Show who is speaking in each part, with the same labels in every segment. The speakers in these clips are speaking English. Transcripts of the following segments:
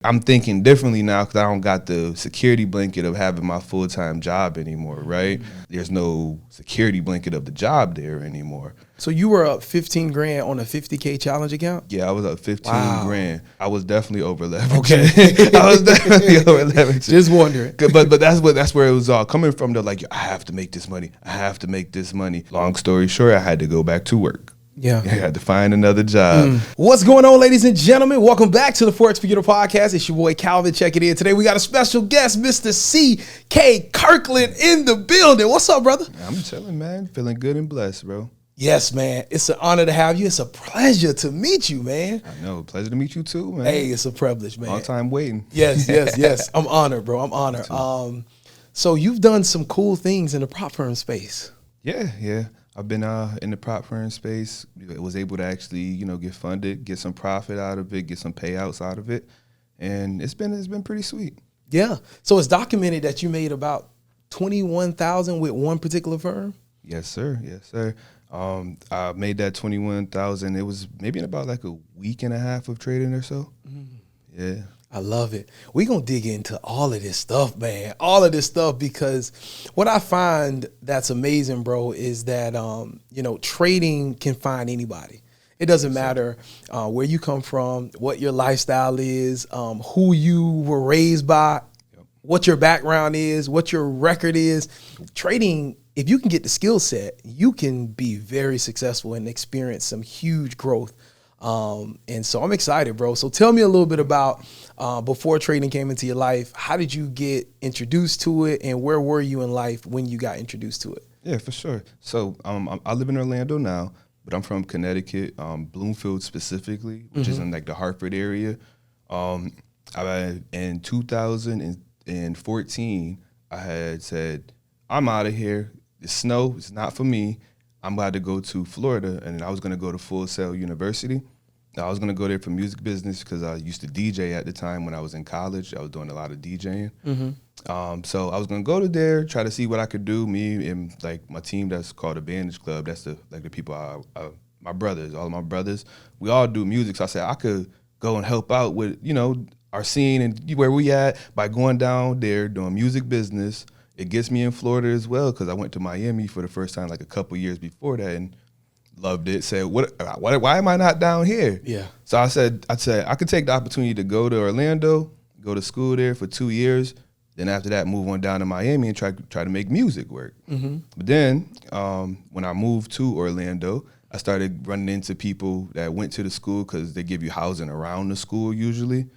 Speaker 1: I'm thinking differently now because I don't got the security blanket of having my full-time job anymore, right? There's no security blanket of the job there anymore.
Speaker 2: So you were up 15 grand on a 50K challenge account?
Speaker 1: Yeah, I was up 15
Speaker 2: Wow.
Speaker 1: grand. I was definitely over leveraged. Okay. I was definitely over leveraged.
Speaker 2: Just wondering.
Speaker 1: But that's where it was all coming from. They're like, I have to make this money. I have to make this money. Long story short, I had to go back to work.
Speaker 2: Yeah.
Speaker 1: I had to find another job.
Speaker 2: What's going on, ladies and gentlemen? Welcome back to the FOREX Beginner Podcast. It's your boy Calvin. Check it in. Today we got a special guest, Mr. C.K. Kirkland in the building. What's up, brother?
Speaker 1: I'm chilling, man. Feeling good and blessed, bro.
Speaker 2: Yes, man. It's an honor to have you. It's a pleasure to meet you, man.
Speaker 1: I know. Pleasure to meet you too, man.
Speaker 2: Hey, it's a privilege, man.
Speaker 1: Long time waiting.
Speaker 2: Yes. I'm honored, bro. I'm honored. So you've done some cool things in the prop firm space.
Speaker 1: Yeah. I've been in the prop firm space. Was able to actually, get funded, get some profit out of it, get some payouts out of it, and it's been pretty sweet.
Speaker 2: Yeah. So it's documented that you made about $21,000 with one particular firm.
Speaker 1: Yes, sir. I made that $21,000. It was maybe in about like a week and a half of trading or so. Yeah.
Speaker 2: I love it. We're going to dig into all of this stuff, man. All of this stuff, because what I find that's amazing, bro, is that, trading can find anybody. It doesn't matter where you come from, what your lifestyle is, who you were raised by, what your background is, what your record is. Trading, if you can get the skill set, you can be very successful and experience some huge growth. And so I'm excited, bro. So tell me a little bit about before trading came into your life. How did you get introduced to it, and where were you in life when you got introduced to it?
Speaker 1: Yeah, for sure. So I live in Orlando now, but I'm from Connecticut, Bloomfield specifically, which is in like the Hartford area. In 2014, I had said, I'm out of here. The snow is not for me. I'm about to go to Florida, and I was going to go to Full Sail University. I was going to go there for music business because I used to DJ at the time when I was in college. I was doing a lot of DJing. So I was going to go to there, try to see what I could do. Me and like my team that's called the Bandage Club, that's the people, my brothers, all of my brothers, we all do music. So I said I could go and help out with, our scene and where we at by going down there doing music business. It gets me in Florida as well because I went to Miami for the first time like a couple years before that and loved it. Said, why am I not down here?
Speaker 2: Yeah.
Speaker 1: So I said I could take the opportunity to go to Orlando, go to school there for 2 years. Then after that, move on down to Miami and try to make music work. But then when I moved to Orlando, I started running into people that went to the school because they give you housing around the school usually.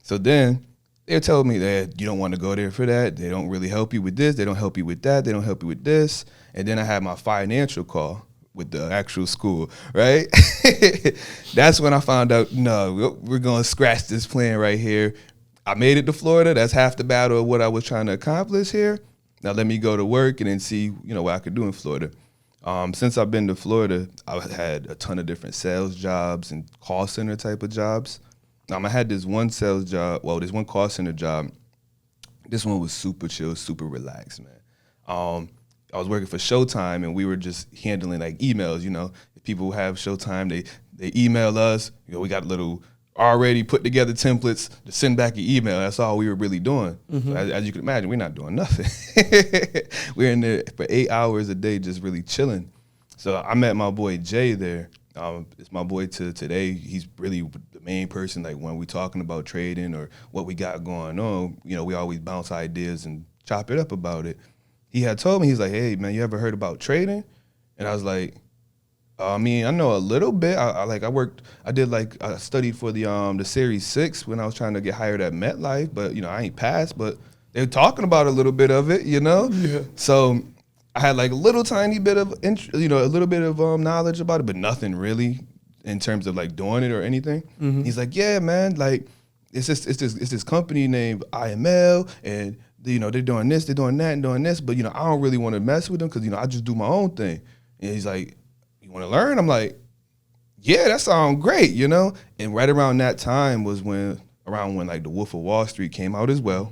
Speaker 1: So then they told me that you don't want to go there for that. They don't really help you with this. They don't help you with that. They don't help you with this. And then I had my financial call with the actual school, right? That's when I found out, no, we're going to scratch this plan right here. I made it to Florida. That's half the battle of what I was trying to accomplish here. Now let me go to work and then see, what I could do in Florida. Since I've been to Florida, I've had a ton of different sales jobs and call center type of jobs. I had this one sales job, this one call center job. This one was super chill, super relaxed, man. I was working for Showtime, and we were just handling like emails. If people have Showtime, they email us. We got little already put together templates to send back an email. That's all we were really doing. So as you can imagine, we're not doing nothing. We're in there for 8 hours a day, just really chilling. So I met my boy Jay there. It's my boy to today. He's really the main person, like when we talking about trading or what we got going on, we always bounce ideas and chop it up about it. He had told me, he's like, hey, man, you ever heard about trading? And I was like, I know a little bit. I studied for the Series 6 when I was trying to get hired at MetLife, but, I ain't passed, but they were talking about a little bit of it, Yeah. So I had like a little tiny bit of, knowledge about it, but nothing really in terms of like doing it or anything. He's like, yeah, man, like it's this company named IML, and they're doing this, they're doing that, and doing this, but I don't really want to mess with them because I just do my own thing. And he's like, you want to learn? I'm like, yeah, that sounds great, And right around that time was when like the Wolf of Wall Street came out as well.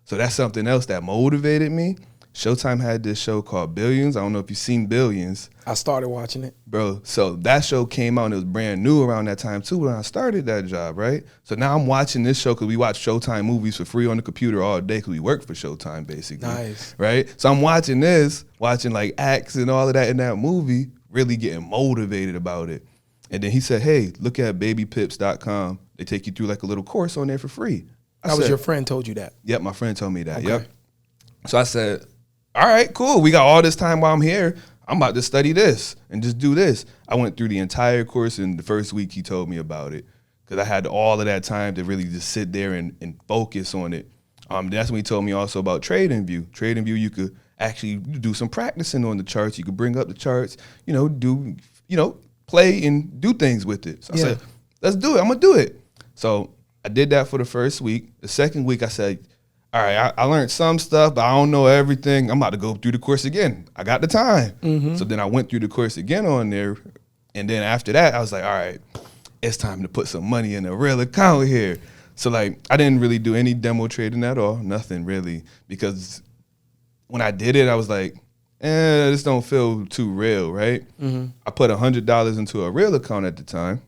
Speaker 1: So that's something else that motivated me. Showtime had this show called Billions. I don't know if you've seen Billions.
Speaker 2: I started watching it.
Speaker 1: Bro, so that show came out and it was brand new around that time too when I started that job, right? So now I'm watching this show because we watch Showtime movies for free on the computer all day because we work for Showtime basically.
Speaker 2: Nice.
Speaker 1: Right? So I'm watching this, watching like acts and all of that in that movie, really getting motivated about it. And then he said, hey, look at babypips.com. They take you through like a little course on there for free.
Speaker 2: That was your friend told you that?
Speaker 1: Yep, my friend told me that,
Speaker 2: Okay.
Speaker 1: yep. So I said, all right, cool. We got all this time while I'm here. I'm about to study this and just do this. I went through the entire course in the first week he told me about it because I had all of that time to really just sit there and focus on it. That's when he told me also about TradingView. TradingView, you could actually do some practicing on the charts. You could bring up the charts, play and do things with it. So I said, let's do it. I'm going to do it. So I did that for the first week. The second week I said, all right, I learned some stuff, but I don't know everything. I'm about to go through the course again. I got the time. Mm-hmm. So then I went through the course again on there. And then after that, I was like, all right, it's time to put some money in a real account here. So like, I didn't really do any demo trading at all, nothing really. Because when I did it, I was like, this don't feel too real, right? Mm-hmm. I put $100 into a real account at the time.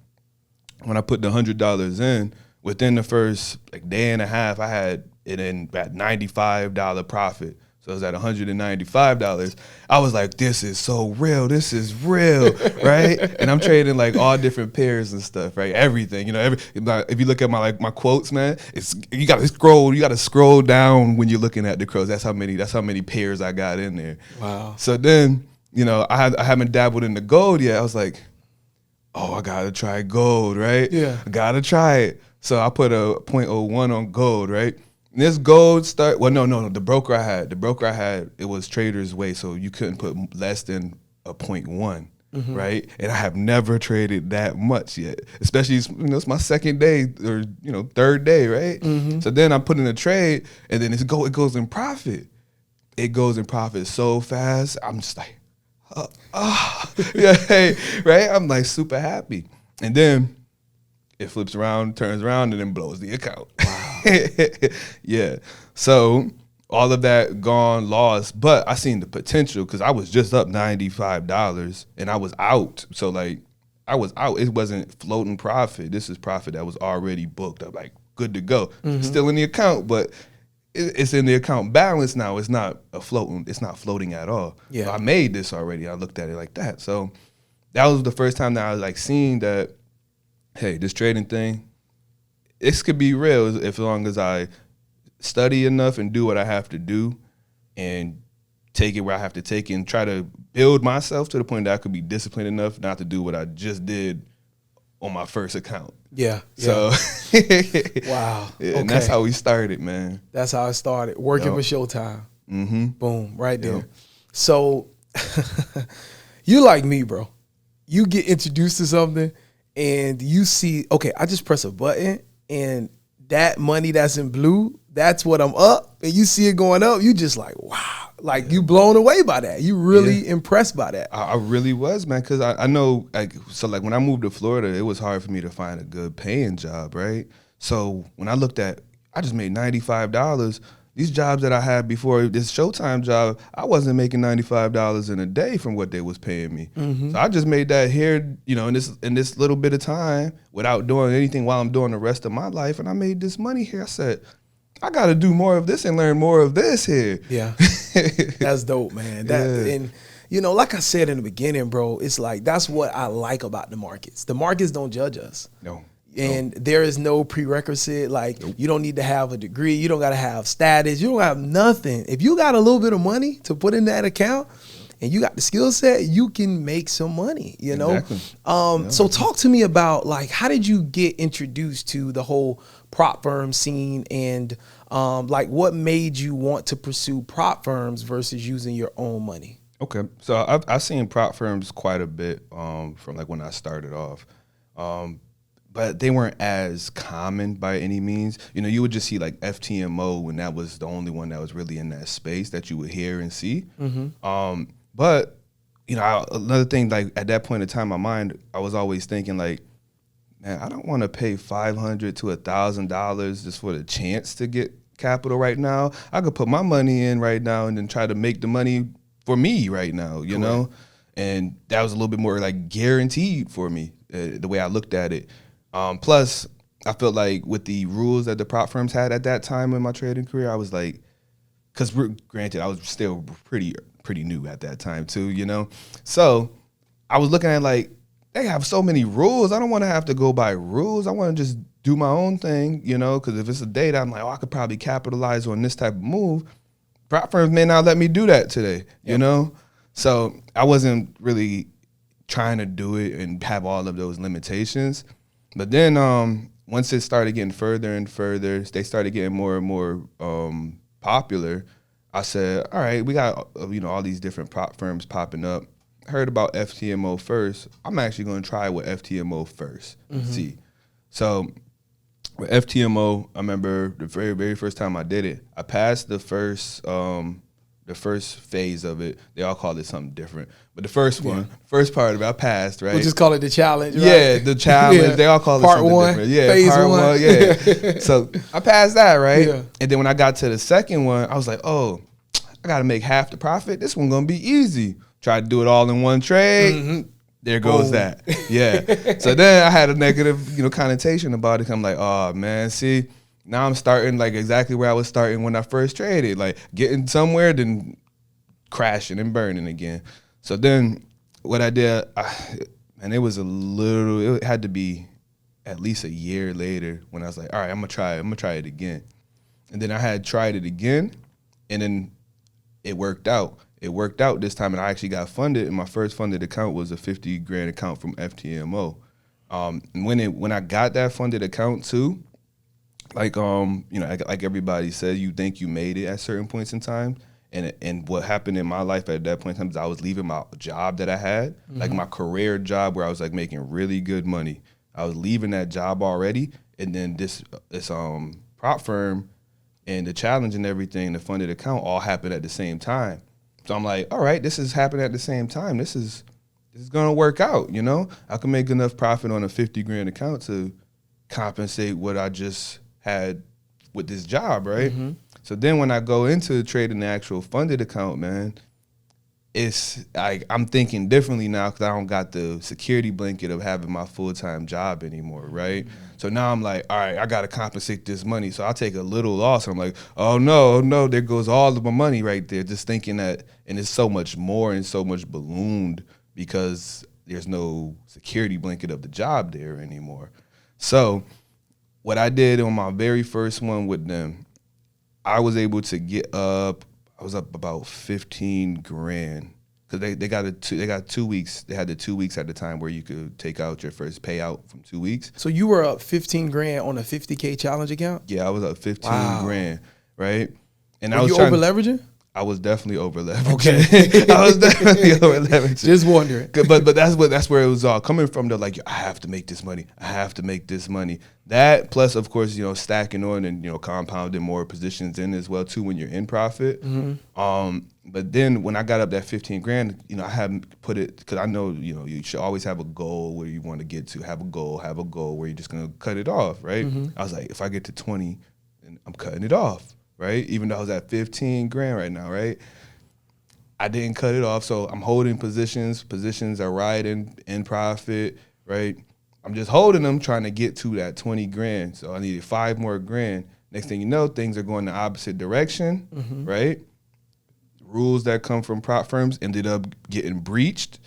Speaker 1: When I put the $100 in, within the first day and a half, I had it in at $95 profit. So it was at $195. I was like, this is so real. This is real, right? And I'm trading like all different pairs and stuff, right? Everything, if you look at my quotes, man, you gotta scroll down when you're looking at the crows. That's how many pairs I got in there. Wow. So then, I haven't dabbled in the gold yet. I was like, oh, I gotta try gold, right?
Speaker 2: Yeah.
Speaker 1: I gotta try it. So I put a 0.01 on gold, right? And this gold the broker I had, it was Trader's Way, so you couldn't put less than a 0.1, right? And I have never traded that much yet, especially, it's my second day or, third day, right? Mm-hmm. So then I put in a trade and then it goes in profit. It goes in profit so fast. I'm just like, right? I'm like super happy. And then it flips around, turns around, and then blows the account. Wow. Yeah. So all of that gone, lost, but I seen the potential because I was just up $95 and I was out. So like I was out. It wasn't floating profit. This is profit that was already booked up, like good to go. Mm-hmm. Still in the account, but it's in the account balance now. It's not floating at all. Yeah. So I made this already. I looked at it like that. So that was the first time that I was like seeing that, hey, this trading thing, this could be real as long as I study enough and do what I have to do and take it where I have to take it and try to build myself to the point that I could be disciplined enough not to do what I just did on my first account.
Speaker 2: Yeah.
Speaker 1: So,
Speaker 2: wow.
Speaker 1: Yeah, okay. And that's how we started, man.
Speaker 2: That's how I started, working for Showtime.
Speaker 1: Mm-hmm.
Speaker 2: Boom, right there. Yep. So, you like me, bro. You get introduced to something and you see, okay, I just press a button and that money that's in blue, that's what I'm up, and you see it going up, you just like, wow. Like, you blown away by that. You really impressed by that.
Speaker 1: I really was, man, because I know, when I moved to Florida, it was hard for me to find a good paying job, right? So when I looked at, I just made $95. These jobs that I had before, this Showtime job, I wasn't making $95 in a day from what they was paying me. Mm-hmm. So I just made that here, in this little bit of time without doing anything while I'm doing the rest of my life, and I made this money here. I said, I got to do more of this and learn more of this here.
Speaker 2: Yeah, that's dope, man. And like I said in the beginning, bro, it's like that's what I like about the markets. The markets don't judge us.
Speaker 1: No.
Speaker 2: And there is no prerequisite. Like, you don't need to have a degree. You don't got to have status. You don't have nothing. If you got a little bit of money to put in that account and you got the skill set, you can make some money, Exactly. So talk to me about, like, how did you get introduced to the whole prop firm scene and, what made you want to pursue prop firms versus using your own money?
Speaker 1: Okay. So I've seen prop firms quite a bit from, when I started off. But they weren't as common by any means. You would just see like FTMO when that was the only one that was really in that space that you would hear and see. Mm-hmm. But another thing, like at that point in time, my mind, I was always thinking like, man, I don't want to pay $500 to $1,000 just for the chance to get capital right now. I could put my money in right now and then try to make the money for me right now, you know? And that was a little bit more like guaranteed for me, the way I looked at it. Plus, I felt like with the rules that the prop firms had at that time in my trading career, I was like, because granted, I was still pretty new at that time too, you know? So I was looking at like, they have so many rules. I don't want to have to go by rules. I want to just do my own thing, you know? Because if it's a day that I'm like, oh, I could probably capitalize on this type of move, prop firms may not let me do that today, you know? So I wasn't really trying to do it and have all of those limitations. But then once it started getting further and further, they started getting more and more popular. I said, all right, we got all these different prop firms popping up. Heard about FTMO first. I'm actually going to try with FTMO first and see. So with FTMO, I remember the very, very first time I did it, I passed the first phase of it. They all call it something different. But the first one, first part of it, I passed, right?
Speaker 2: We'll just call it the challenge, right?
Speaker 1: Yeah, the challenge. They all call it
Speaker 2: part
Speaker 1: something
Speaker 2: one,
Speaker 1: different. Yeah,
Speaker 2: phase
Speaker 1: part
Speaker 2: one.
Speaker 1: Yeah. So I passed that, right?
Speaker 2: Yeah.
Speaker 1: And then when I got to the second one, I was like, oh, I got to make half the profit. This one's going to be easy. Try to do it all in one trade. There goes that. Yeah. So then I had a negative, connotation about it. I'm like, oh man, see, now I'm starting like exactly where I was starting when I first traded, like getting somewhere, then crashing and burning again. So then what I did, and it had to be at least a year later when I was like, all right, I'm gonna try it again. And then I had tried it again, and then it worked out. It worked out this time, and I actually got funded. And my first funded account was a $50,000 account from FTMO. And when I got that funded account too, like everybody said, you think you made it at certain points in time. And what happened in my life at that point in time is I was leaving my job that I had, like my career job where I was like making really good money. I was leaving that job already, and then this prop firm and the challenge and everything, the funded account all happened at the same time. So I'm like, all right, this is happening at the same time. This is gonna work out, I can make enough profit on a $50,000 account to compensate what I just had with this job, right? So then when I go into trading the actual funded account, man, it's like I'm thinking differently now because I don't got the security blanket of having my full-time job anymore, right? So now I'm like, all right, I got to compensate this money. So I'll take a little loss. I'm like, oh, no, there goes all of my money right there. Just thinking that, and it's so much more and so much ballooned because there's no security blanket of the job there anymore. So what I did on my very first one with them, I was able to get up. I was up about $15,000 because they got 2 weeks. They had the 2 weeks at the time where you could take out your first payout from 2 weeks.
Speaker 2: So you were up $15,000 on a $50K challenge account?
Speaker 1: Yeah, I was up $15,000, right? And
Speaker 2: Were you over leveraging?
Speaker 1: I was definitely over leveraging. Okay. I was definitely over leveraging.
Speaker 2: Just wondering.
Speaker 1: But that's where it was all coming from. Though, like, I have to make this money. I have to make this money. That plus, of course, stacking on and compounding more positions in as well too when you're in profit. But then when I got up that $15,000, I haven't put it because I know you should always have a goal where you want to get to. Have a goal where you're just gonna cut it off, right? I was like, if I get to 20, then I'm cutting it off. Right, even though I was at $15,000 right now, right? I didn't cut it off, so I'm holding positions. Positions are riding in profit, right? I'm just holding them, trying to get to that $20,000. So I needed $5 more grand. Next thing you know, things are going the opposite direction, right? Rules that come from prop firms ended up getting breached.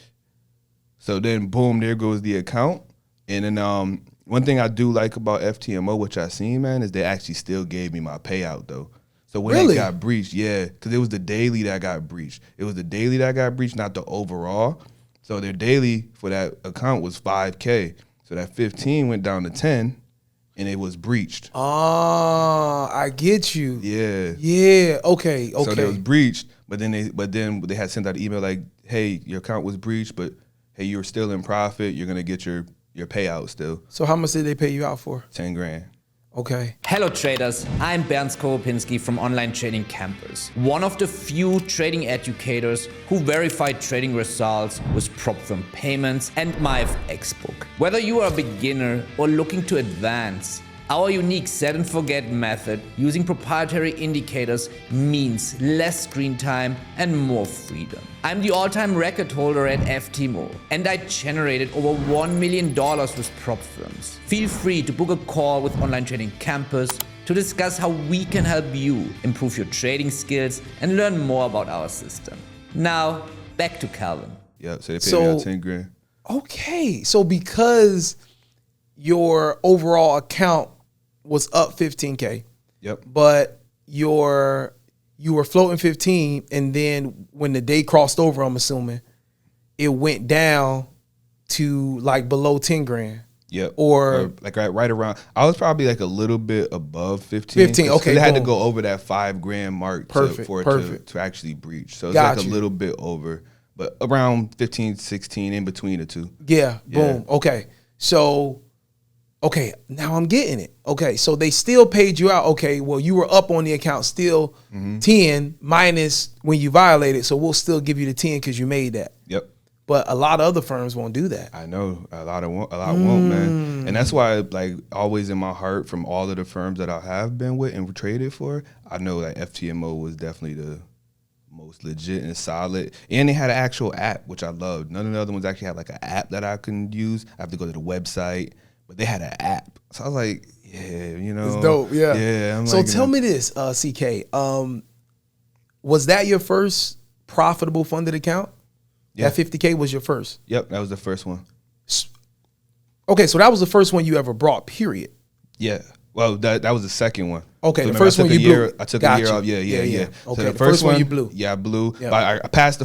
Speaker 1: So then, boom, there goes the account. And then one thing I do like about FTMO, which I seen, man, is they actually still gave me my payout though. So when it got breached, yeah, because it was the daily that got breached. It was the daily that got breached, not the overall. So their daily for that account was $5K. So that 15 went down to 10, and it was breached.
Speaker 2: Oh, I get you.
Speaker 1: Yeah.
Speaker 2: Yeah. Okay.
Speaker 1: So it was breached, but then they had sent out an email like, hey, your account was breached, but hey, you're still in profit. You're gonna get your payout still.
Speaker 2: So how much did they pay you out for?
Speaker 1: $10,000.
Speaker 2: Okay.
Speaker 3: Hello traders, I'm Bernd Skopinski from Online Trading Campus, one of the few trading educators who verify trading results with prop firm payments and my FX book. Whether you are a beginner or looking to advance, Our unique set and forget method using proprietary indicators means less screen time and more freedom. I'm the all-time record holder at FTMO, and I generated over $1 million with prop firms. Feel free to book a call with Online Trading Campus to discuss how we can help you improve your trading skills and learn more about our system. Now, back to Calvin.
Speaker 1: Yeah, so they paid me out 10 grand.
Speaker 2: Okay, so because your overall account was up 15K.
Speaker 1: Yep.
Speaker 2: But you were floating 15, and then when the day crossed over, I'm assuming, it went down to like below 10 grand.
Speaker 1: Yep.
Speaker 2: Or
Speaker 1: like right around. I was probably like a little bit above 15.
Speaker 2: 15, okay.
Speaker 1: They had to go over that $5 grand mark for it to actually breach. So it's like a little bit over, but around 15, 16 in between the two.
Speaker 2: Yeah. Boom. Okay. So, okay, now I'm getting it. Okay, so they still paid you out. Okay, well, you were up on the account still 10 minus when you violated, so we'll still give you the 10 because you made that.
Speaker 1: Yep.
Speaker 2: But a lot of other firms won't do that.
Speaker 1: I know a lot won't, man. And that's why, like, always in my heart, from all of the firms that I have been with and traded for, I know that FTMO was definitely the most legit and solid. And they had an actual app, which I loved. None of the other ones actually had like an app that I can use. I have to go to the website. But they had an app. So I was like, yeah, you know.
Speaker 2: It's dope, yeah.
Speaker 1: Yeah.
Speaker 2: So tell me this, CK. Was that your first profitable funded account?
Speaker 1: Yeah.
Speaker 2: That 50K was your first?
Speaker 1: Yep, that was the first one.
Speaker 2: Okay, so that was the first one you ever brought, period.
Speaker 1: Yeah. Well, that was the second one.
Speaker 2: Okay,
Speaker 1: so
Speaker 2: the first one you blew.
Speaker 1: I took a year off. Yeah.
Speaker 2: Okay,
Speaker 1: so
Speaker 2: the first one you blew.
Speaker 1: Yeah, I blew.
Speaker 2: Yep.
Speaker 1: But I passed the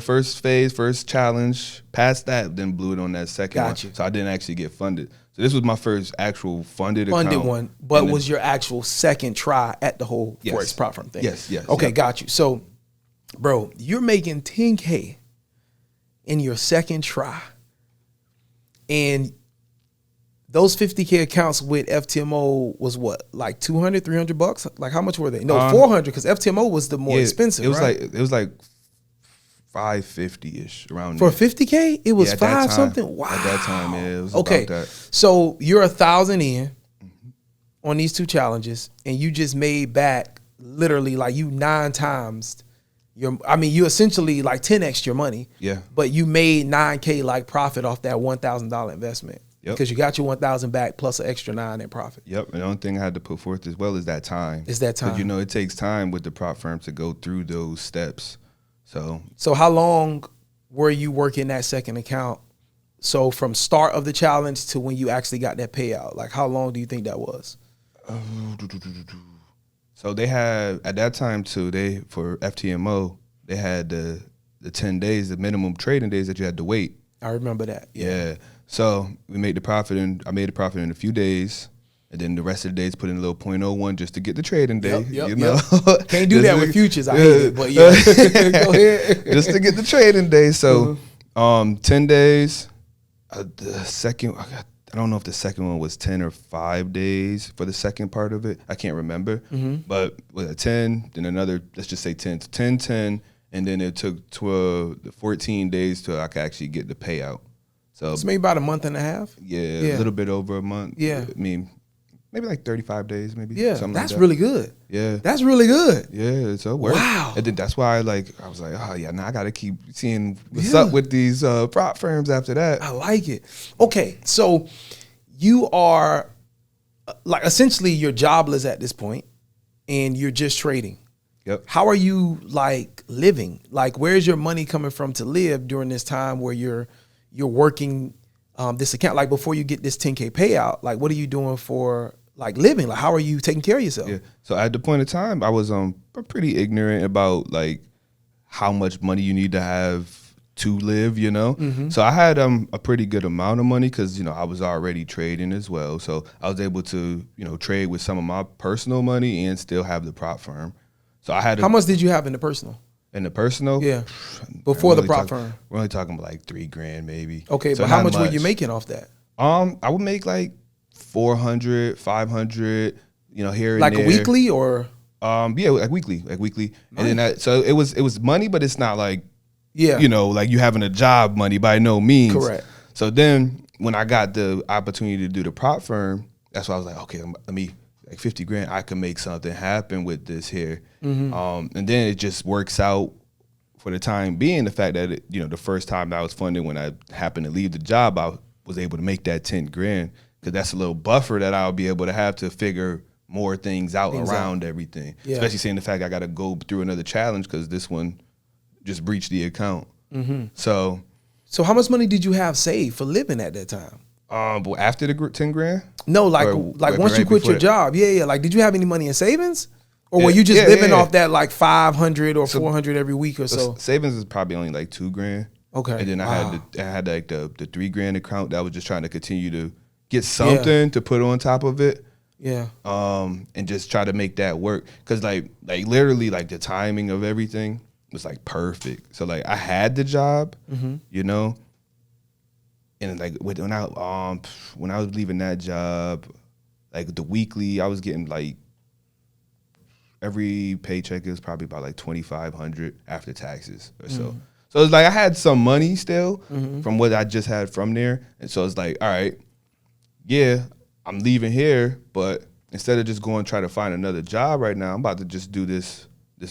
Speaker 1: first phase, first challenge, passed that, then blew it on that second one.
Speaker 2: You.
Speaker 1: So I didn't actually get funded. So this was my first actual funded account.
Speaker 2: One, but was your actual second try at the whole FOREX prop firm thing?
Speaker 1: Yes.
Speaker 2: Okay,
Speaker 1: yep.
Speaker 2: got you. So, bro, you're making 10K in your second try, and those 50K accounts with FTMO was what, like $200, $300? Like how much were they? No, 400 because FTMO was the more expensive.
Speaker 1: It was
Speaker 2: right?
Speaker 1: it was like $550-ish around
Speaker 2: for
Speaker 1: there.
Speaker 2: 50K. It was $5 something. Wow.
Speaker 1: At that time, yeah, it was
Speaker 2: okay.
Speaker 1: about that.
Speaker 2: So you're 1,000 in on these two challenges, and you just made back literally like you 9 times your. I mean, you essentially like 10x your money.
Speaker 1: Yeah.
Speaker 2: But you made 9K like profit off that $1,000 investment.
Speaker 1: Yep.
Speaker 2: Because you got your 1,000 back plus an extra 9 in profit.
Speaker 1: Yep. And the only thing I had to put forth as well is that time.
Speaker 2: Is that time?
Speaker 1: Because, you know, it takes time with the prop firm to go through those steps. So
Speaker 2: how long were you working that second account? So from start of the challenge to when you actually got that payout, like how long do you think that was?
Speaker 1: So they had, at that time too, for FTMO, they had the 10 days, the minimum trading days that you had to wait.
Speaker 2: I remember that.
Speaker 1: Yeah. So we made the profit, and I made the profit in a few days, and then the rest of the days put in a little 0.01 just to get the trading day.
Speaker 2: Yep,
Speaker 1: you know,
Speaker 2: can't do that with futures. I hate it, but yeah, go ahead.
Speaker 1: Just to get the trading day. So, 10 days. The second, I don't know if the second one was 10 or 5 days for the second part of it. I can't remember. But with a 10, then another, let's just say 10, 10, and then it took 14 days till I could actually get the payout. So
Speaker 2: it's maybe about a month and a half.
Speaker 1: Yeah, a little bit over a month.
Speaker 2: Yeah.
Speaker 1: I mean, maybe like 35 days, maybe.
Speaker 2: Yeah,
Speaker 1: something
Speaker 2: that's
Speaker 1: like that.
Speaker 2: really good.
Speaker 1: Yeah.
Speaker 2: That's really good.
Speaker 1: Yeah, so it worked.
Speaker 2: Wow.
Speaker 1: And then that's why I was like, oh yeah, now I got to keep seeing what's up with these prop firms after that.
Speaker 2: I like it. Okay, so you are like essentially you're jobless at this point and you're just trading.
Speaker 1: Yep.
Speaker 2: How are you like living? Like where's your money coming from to live during this time where you're working this account? Like before you get this 10K payout, like what are you doing for like living? Like how are you taking care of yourself?
Speaker 1: Yeah. So at the point of time, I was pretty ignorant about like how much money you need to have to live, you know? So I had a pretty good amount of money because, you know, I was already trading as well. So I was able to, you know, trade with some of my personal money and still have the prop firm. So I had
Speaker 2: How much did you have in the personal?
Speaker 1: In the personal?
Speaker 2: Yeah. Before the prop firm?
Speaker 1: We're only talking about like $3,000 maybe.
Speaker 2: Okay, so but how much were you making off that?
Speaker 1: I would make like 400, 500, you know, here and
Speaker 2: like
Speaker 1: there.
Speaker 2: Like weekly or?
Speaker 1: Yeah, like weekly. Nice. And then so it was money, but it's not like, you know, like you having a job money by no means.
Speaker 2: Correct.
Speaker 1: So then when I got the opportunity to do the prop firm, that's why I was like, okay, let me like 50 grand. I can make something happen with this here. And then it just works out for the time being. The fact that the first time that I was funded, when I happened to leave the job, I was able to make that 10 grand because that's a little buffer that I'll be able to have to figure more things out around everything.
Speaker 2: Yeah.
Speaker 1: Especially seeing the fact I got to go through another challenge because this one just breached the account. So
Speaker 2: how much money did you have saved for living at that time?
Speaker 1: But after the 10 grand?
Speaker 2: No, like once you quit your job. Yeah. Like, did you have any money in savings? Or were you just living off that like 500 or 400 every week or so?
Speaker 1: Savings is probably only like 2 grand.
Speaker 2: Okay.
Speaker 1: And then I had like the 3 grand account that I was just trying to continue to get something to put on top of it.
Speaker 2: Yeah.
Speaker 1: And just try to make that work. Cause like literally like the timing of everything was like perfect. So like I had the job, and like when I was leaving that job, like the weekly, I was getting like every paycheck is probably about like $2,500 after taxes or so. So it's like I had some money still from what I just had from there. And so it's like, all right, yeah, I'm leaving here, but instead of just going try to find another job right now, I'm about to just do this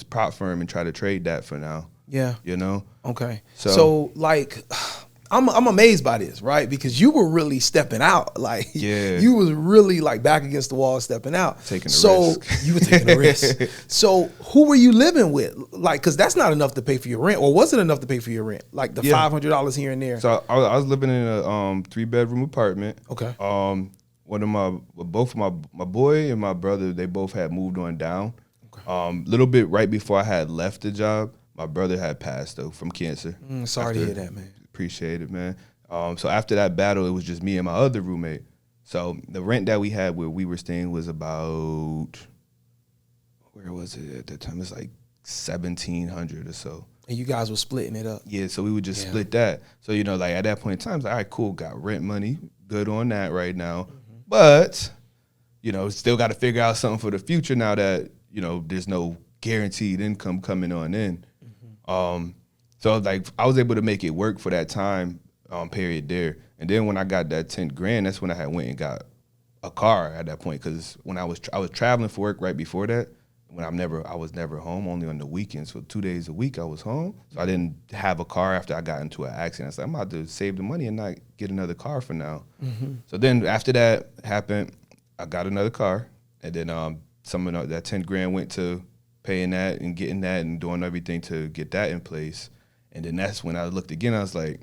Speaker 1: prop firm and try to trade that for now.
Speaker 2: Yeah. Okay. So like I'm amazed by this, right? Because you were really stepping out. Like you was really like back against the wall stepping out.
Speaker 1: Taking a risk.
Speaker 2: You were taking a risk. So who were you living with? Like, cause that's not enough to pay for your rent, or was it enough to pay for your rent? Like the $500 here and there.
Speaker 1: So I was living in a 3-bedroom apartment.
Speaker 2: Okay.
Speaker 1: Both of my boy and my brother, they both had moved on down. Okay. Little bit right before I had left the job, my brother had passed though from cancer.
Speaker 2: Sorry to hear that, man.
Speaker 1: Appreciate it, man. So after that battle, it was just me and my other roommate. So the rent that we had where we were staying was about, where was it at that time? It's like $1,700 or so.
Speaker 2: And you guys were splitting it up.
Speaker 1: Yeah, so we would just split that. So, like at that point in time, it's like, all right, cool, got rent money, good on that right now. But, still got to figure out something for the future now that, there's no guaranteed income coming on in. So like I was able to make it work for that time period there. And then when I got that 10 grand, that's when I had went and got a car at that point. Cause when I was traveling for work right before that, when I was never home, only on the weekends. So 2 days a week I was home. So I didn't have a car after I got into an accident. I said, I'm about to save the money and not get another car for now. So then after that happened, I got another car. And then some of that 10 grand went to paying that and getting that and doing everything to get that in place. And then that's when I looked again. I was like,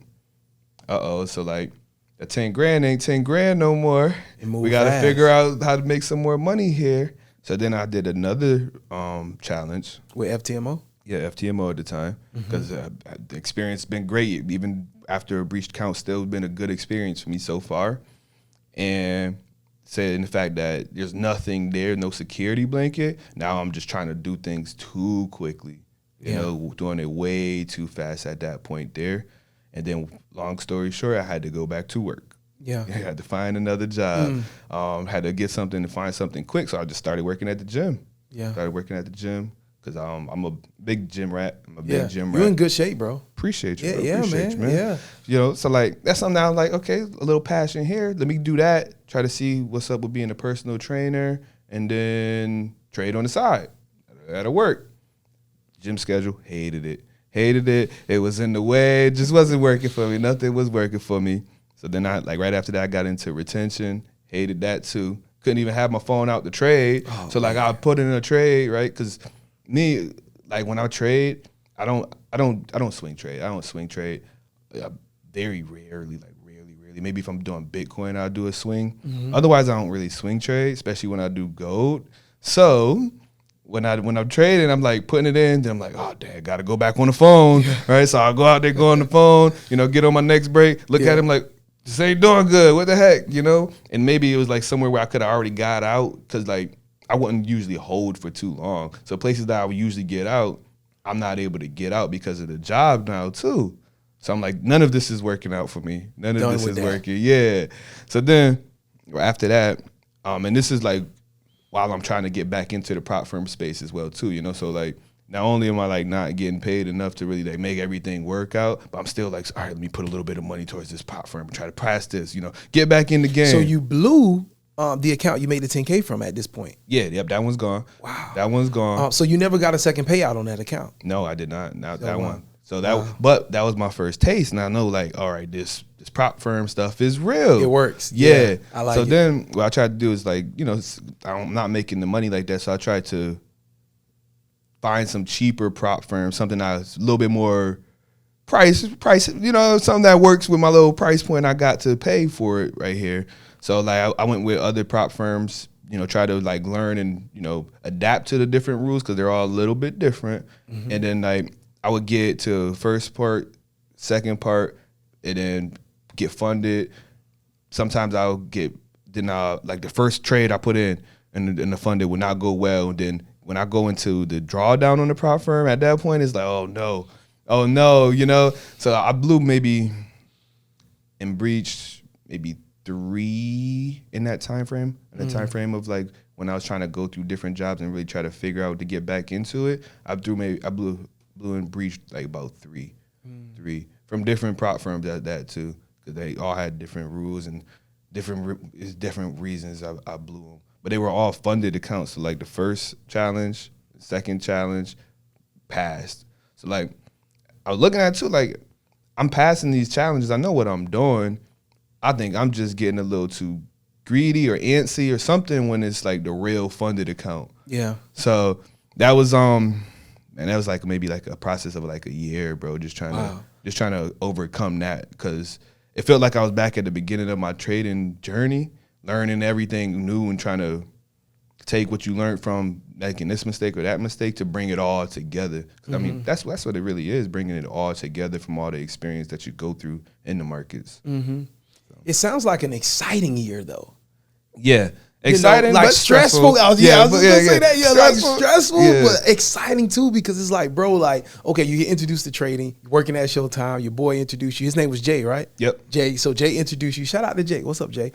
Speaker 1: so like the 10 grand ain't 10 grand no more. We got to figure out how to make some more money here. So then I did another challenge.
Speaker 2: With FTMO?
Speaker 1: Yeah, FTMO at the time. Because the experience has been great. Even after a breached account, still been a good experience for me so far. And saying the fact that there's nothing there, no security blanket. Now I'm just trying to do things too quickly. Doing it way too fast at that point there. And then long story short, I had to go back to work. Yeah. I had to find another job. Had to get something to find something quick. So I just started working at the gym. Yeah. Started working at the gym because I'm a big gym rat. I'm a big gym rat.
Speaker 2: You're in good shape, bro.
Speaker 1: Appreciate you, bro.
Speaker 2: Yeah,
Speaker 1: Appreciate you, man.
Speaker 2: Yeah.
Speaker 1: So like that's something I'm like, okay, a little passion here. Let me do that. Try to see what's up with being a personal trainer and then trade on the side. That'll work. Gym schedule, hated it. It was in the way. It just wasn't working for me. Nothing was working for me. So then right after that, I got into retention. Hated that too. Couldn't even have my phone out to trade. So like I put in a trade, right? Because me, like when I trade, I don't swing trade. I don't swing trade. Very rarely, like rarely. Maybe if I'm doing Bitcoin, I'll do a swing. Otherwise, I don't really swing trade, especially when I do gold. So when I'm trading, I'm like putting it in, then I'm like, oh dang, gotta go back on the phone, right? So I'll go out there, go on the phone, get on my next break, look at him like, this ain't doing good, what the heck, And maybe it was like somewhere where I could have already got out, because like I wouldn't usually hold for too long. So places that I would usually get out, I'm not able to get out because of the job now too. So I'm like, none of this is working out for me. None of this is working. Yeah. So then after that, and this is like while I'm trying to get back into the prop firm space as well too, So like not only am I like not getting paid enough to really like make everything work out, but I'm still like, all right, let me put a little bit of money towards this prop firm and try to price this, get back in the game.
Speaker 2: So you blew the account you made the 10K from at this point?
Speaker 1: Yeah, yep, that one's gone.
Speaker 2: Wow.
Speaker 1: That one's gone.
Speaker 2: So you never got a second payout on that account?
Speaker 1: No, I did not. Not that
Speaker 2: wow.
Speaker 1: one. So but that was my first taste, and I know like, all right, this prop firm stuff is real.
Speaker 2: It works.
Speaker 1: Yeah.
Speaker 2: I like
Speaker 1: so
Speaker 2: it.
Speaker 1: then what I tried to do is like, I'm not making the money like that, so I tried to find some cheaper prop firm, something that's a little bit more price, something that works with my little price point I got to pay for it right here. So like I went with other prop firms, try to like learn and, adapt to the different rules because they're all a little bit different. Mm-hmm. And then like I would get to first part, second part, and then get funded. Sometimes I'll get, like the first trade I put in and the funded would not go well. And then when I go into the drawdown on the prop firm, at that point, it's like, oh no. So I blew maybe and breached maybe 3 in that time frame. In the time frame of like when I was trying to go through different jobs and really try to figure out to get back into it, I blew and breached like about 3 from different prop firms at that too, because they all had different rules and different reasons I blew them. But they were all funded accounts. So like the first challenge, the second challenge, passed. So like I was looking at it too, like I'm passing these challenges. I know what I'm doing. I think I'm just getting a little too greedy or antsy or something when it's like the real funded account.
Speaker 2: Yeah.
Speaker 1: So that was that was like maybe like a process of like a year, bro. Just trying to overcome that, because it felt like I was back at the beginning of my trading journey, learning everything new and trying to take what you learned from making this mistake or that mistake to bring it all together. I mean, that's what it really is, bringing it all together from all the experience that you go through in the markets.
Speaker 2: Mm-hmm. So. It sounds like an exciting year, though.
Speaker 1: Yeah. Exciting,
Speaker 2: like
Speaker 1: but
Speaker 2: stressful. I was just gonna say that. Yeah,
Speaker 1: stressful,
Speaker 2: like stressful, but exciting too, because it's like, bro, like, okay, you get introduced to trading, you're working at Showtime, your boy introduced you. His name was Jay, right?
Speaker 1: Yep.
Speaker 2: Jay. So Jay introduced you. Shout out to Jay. What's up, Jay?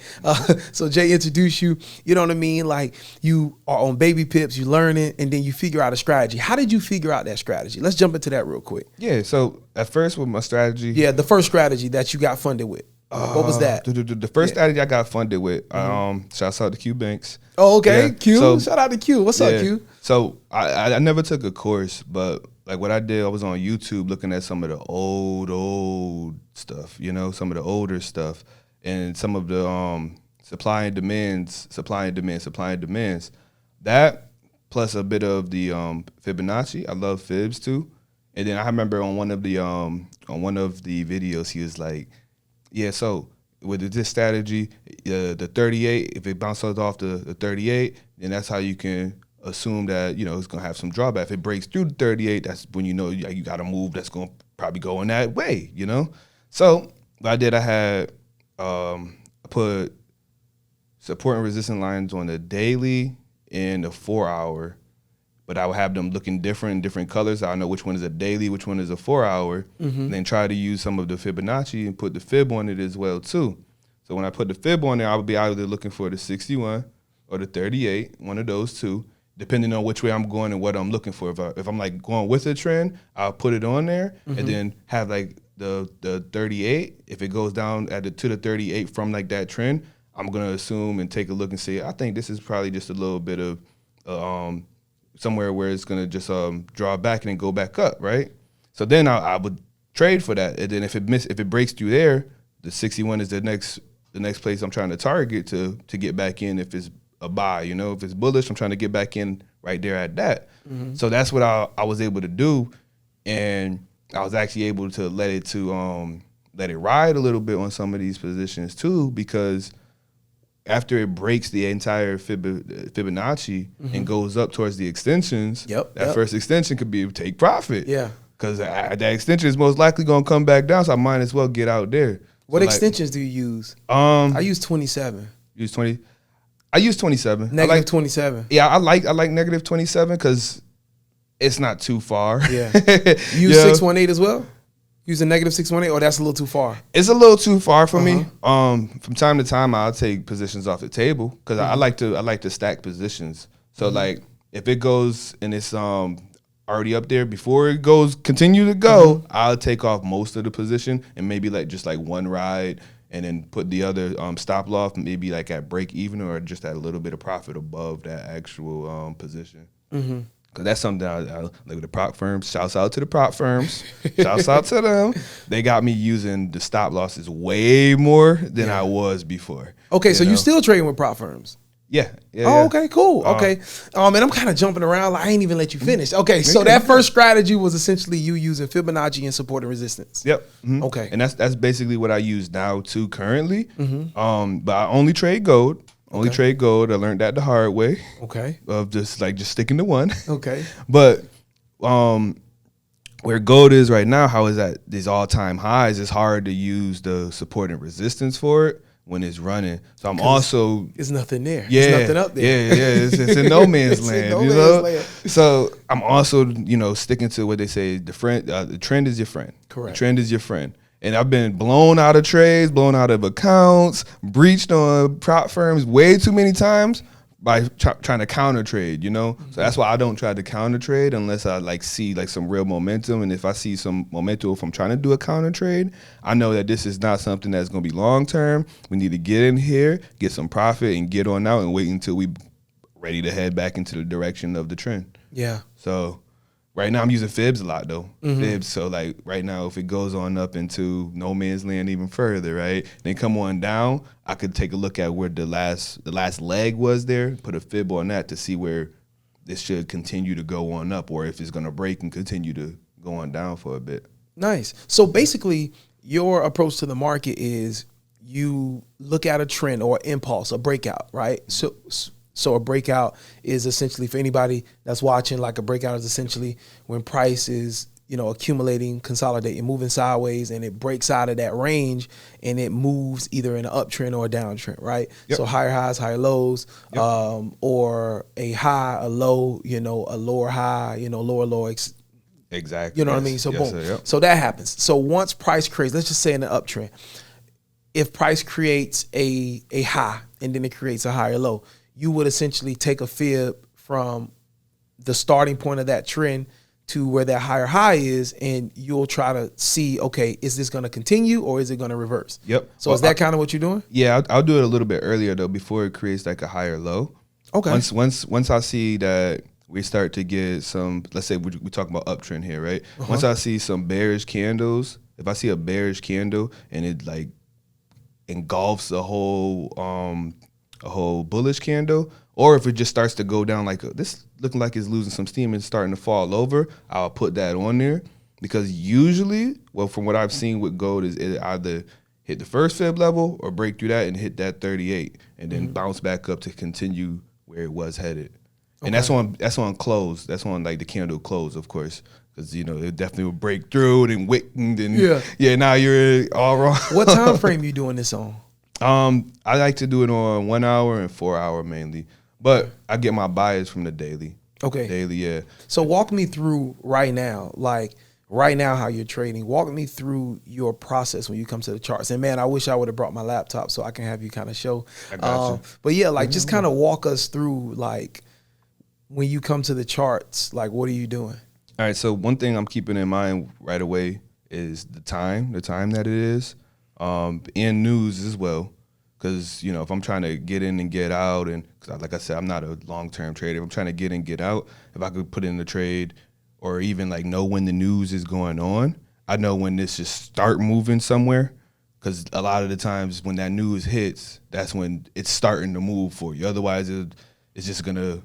Speaker 2: So Jay introduced you. You know what I mean? Like, you are on baby pips, you learn it, and then you figure out a strategy. How did you figure out that strategy? Let's jump into that real quick.
Speaker 1: Yeah. So at first with my strategy.
Speaker 2: Yeah, the first strategy that you got funded with. What was that?
Speaker 1: The first strategy I got funded with, shouts out to Q Banks.
Speaker 2: Oh, okay.
Speaker 1: Yeah.
Speaker 2: Q.
Speaker 1: So,
Speaker 2: shout out to Q. What's up, Q?
Speaker 1: So I never took a course, but like what I did, I was on YouTube looking at some of the old stuff, some of the older stuff, and some of the supply and demands. That plus a bit of the Fibonacci. I love fibs too. And then I remember on one of the videos, he was like, yeah, so with this strategy, the 38, if it bounces off the 38, then that's how you can assume that, it's going to have some drawback. If it breaks through the 38, that's when you got a move that's going to probably go in that way, So what I did, I had put support and resistance lines on the daily and the 4-hour, but I would have them looking different colors. I know which one is a daily, which one is a 4-hour, and then try to use some of the Fibonacci and put the fib on it as well too. So when I put the fib on there, I would be either looking for the 61 or the 38, one of those two, depending on which way I'm going and what I'm looking for. If I'm like going with a trend, I'll put it on there and then have like the 38. If it goes down to the 38 from like that trend, I'm gonna assume and take a look and say, I think this is probably just a little bit of somewhere where it's gonna just draw back and then go back up, right? So then I would trade for that, and then if it breaks through there, the 61 is the next place I'm trying to target to get back in. If it's a buy, if it's bullish, I'm trying to get back in right there at that. So that's what I was able to do, and I was actually able to let it ride a little bit on some of these positions too, because after it breaks the entire Fibonacci and goes up towards the extensions, that first extension could be take profit. Yeah. Because that extension is most likely going to come back down, so I might as well get out there.
Speaker 2: What extensions do you use? I use 27.
Speaker 1: Use 20. I use 27.
Speaker 2: Negative 27.
Speaker 1: Yeah, I like negative 27 because it's not too far.
Speaker 2: Yeah. You use 618 as well? Using negative 618, or that's a little too far?
Speaker 1: It's a little too far for me. From time to time, I'll take positions off the table because I like to stack positions. So like if it goes and it's already up there before it continue to go, I'll take off most of the position and maybe just one ride and then put the other stop loss maybe like at break even or just at a little bit of profit above that actual position. Cause that's something I look at the prop firms. Shouts out to the prop firms. Shouts out to them. They got me using the stop losses way more than I was before.
Speaker 2: Okay, so you still trading with prop firms?
Speaker 1: Yeah.
Speaker 2: Okay, cool. Okay. And I'm kind of jumping around. Like, I ain't even let you finish. Okay, so that first strategy was essentially you using Fibonacci and support and resistance.
Speaker 1: Yep.
Speaker 2: Okay.
Speaker 1: And that's basically what I use now too currently. But I only trade gold. Trade gold. I learned that the hard way.
Speaker 2: Okay.
Speaker 1: Of just sticking to one.
Speaker 2: Okay.
Speaker 1: But where gold is right now, how is that these all-time highs? It's hard to use the support and resistance for it when it's running. So I'm also
Speaker 2: there's nothing there.
Speaker 1: Yeah,
Speaker 2: there's nothing up there.
Speaker 1: Yeah. It's in no man's land.
Speaker 2: No
Speaker 1: you
Speaker 2: man's
Speaker 1: know.
Speaker 2: land.
Speaker 1: So I'm also sticking to what they say. The trend is your friend.
Speaker 2: Correct.
Speaker 1: The trend is your friend. And I've been blown out of trades, blown out of accounts, breached on prop firms way too many times by trying to counter trade, So that's why I don't try to counter trade unless I see some real momentum. And if I see some momentum from trying to do a counter trade, I know that this is not something that's going to be long term. We need to get in here, get some profit, and get on out and wait until we ready to head back into the direction of the trend.
Speaker 2: Yeah.
Speaker 1: So right now I'm using fibs a lot though. Fibs. So right now if it goes on up into no man's land even further, right? Then come on down, I could take a look at where the last leg was there, put a fib on that to see where this should continue to go on up or if it's gonna break and continue to go on down for a bit.
Speaker 2: Nice. So basically your approach to the market is you look at a trend or impulse, a breakout, right? So a breakout is essentially, for anybody that's watching, like a breakout is essentially when price is, accumulating, consolidating, moving sideways, and it breaks out of that range and it moves either in an uptrend or a downtrend, right?
Speaker 1: Yep.
Speaker 2: So higher highs, higher lows,
Speaker 1: Yep.
Speaker 2: Or a high, a low, a lower high, lower low.
Speaker 1: Exactly.
Speaker 2: You know what I mean? So
Speaker 1: yes,
Speaker 2: boom.
Speaker 1: sir, yep.
Speaker 2: So that happens. So once price creates, let's just say in an uptrend, if price creates a high and then it creates a higher low, you would essentially take a fib from the starting point of that trend to where that higher high is, and you'll try to see, okay, is this going to continue or is it going to reverse?
Speaker 1: Yep.
Speaker 2: So is that kind of what you're doing?
Speaker 1: Yeah, I'll do it a little bit earlier though, before it creates like a higher low.
Speaker 2: Okay.
Speaker 1: Once I see that we start to get some, let's say we talk about uptrend here, right? Once I see some bearish candles, if I see a bearish candle and it like engulfs a whole bullish candle, or if it just starts to go down like this, looking like it's losing some steam and starting to fall over, I'll put that on there because usually, well, from what I've seen with gold, is it either hit the first fib level or break through that and hit that 38 and then bounce back up to continue where it was headed. And that's on close. That's on like the candle close, of course, because it definitely will break through and wick and now you're all wrong.
Speaker 2: What time frame you doing this on?
Speaker 1: I like to do it on 1 hour and 4 hour mainly, but I get my bias from the daily.
Speaker 2: Okay.
Speaker 1: Daily, yeah.
Speaker 2: So walk me through right now, how you're trading. Walk me through your process when you come to the charts. And man, I wish I would have brought my laptop so I can have you kind of show.
Speaker 1: I got you.
Speaker 2: But yeah, just kind of walk us through when you come to the charts, what are you doing?
Speaker 1: All right. So one thing I'm keeping in mind right away is the time that it is. And news as well, because if I'm trying to get in and get out, and cause like I said, I'm not a long-term trader. If I'm trying to get in, get out, if I could put in the trade, or even know when the news is going on, I know when this just start moving somewhere. Because a lot of the times when that news hits, that's when it's starting to move for you. Otherwise, it's just gonna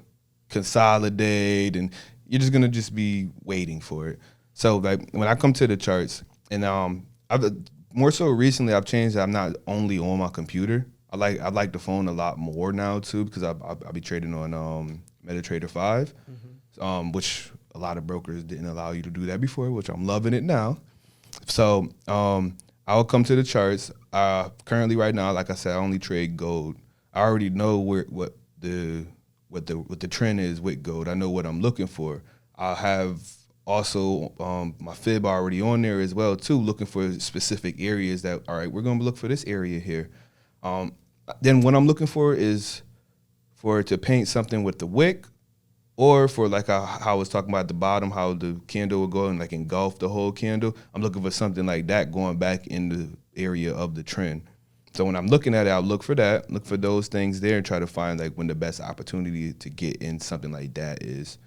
Speaker 1: consolidate, and you're just gonna be waiting for it. So when I come to the charts, and more so recently, I've changed that I'm not only on my computer. I like the phone a lot more now too, because I'll be trading on MetaTrader 5, which a lot of brokers didn't allow you to do that before, which I'm loving it now. So I'll come to the charts. Currently, right now, like I said, I only trade gold. I already know what the trend is with gold. I know what I'm looking for. I have also my fib already on there as well too, looking for specific areas that, all right, we're going to look for this area here. Then what I'm looking for is for it to paint something with the wick, or for how I was talking about at the bottom, how the candle will go and engulf the whole candle. I'm looking for something like that going back in the area of the trend. So when I'm looking at it, I'll look for that, look for those things there, and try to find like when the best opportunity to get in something like that is.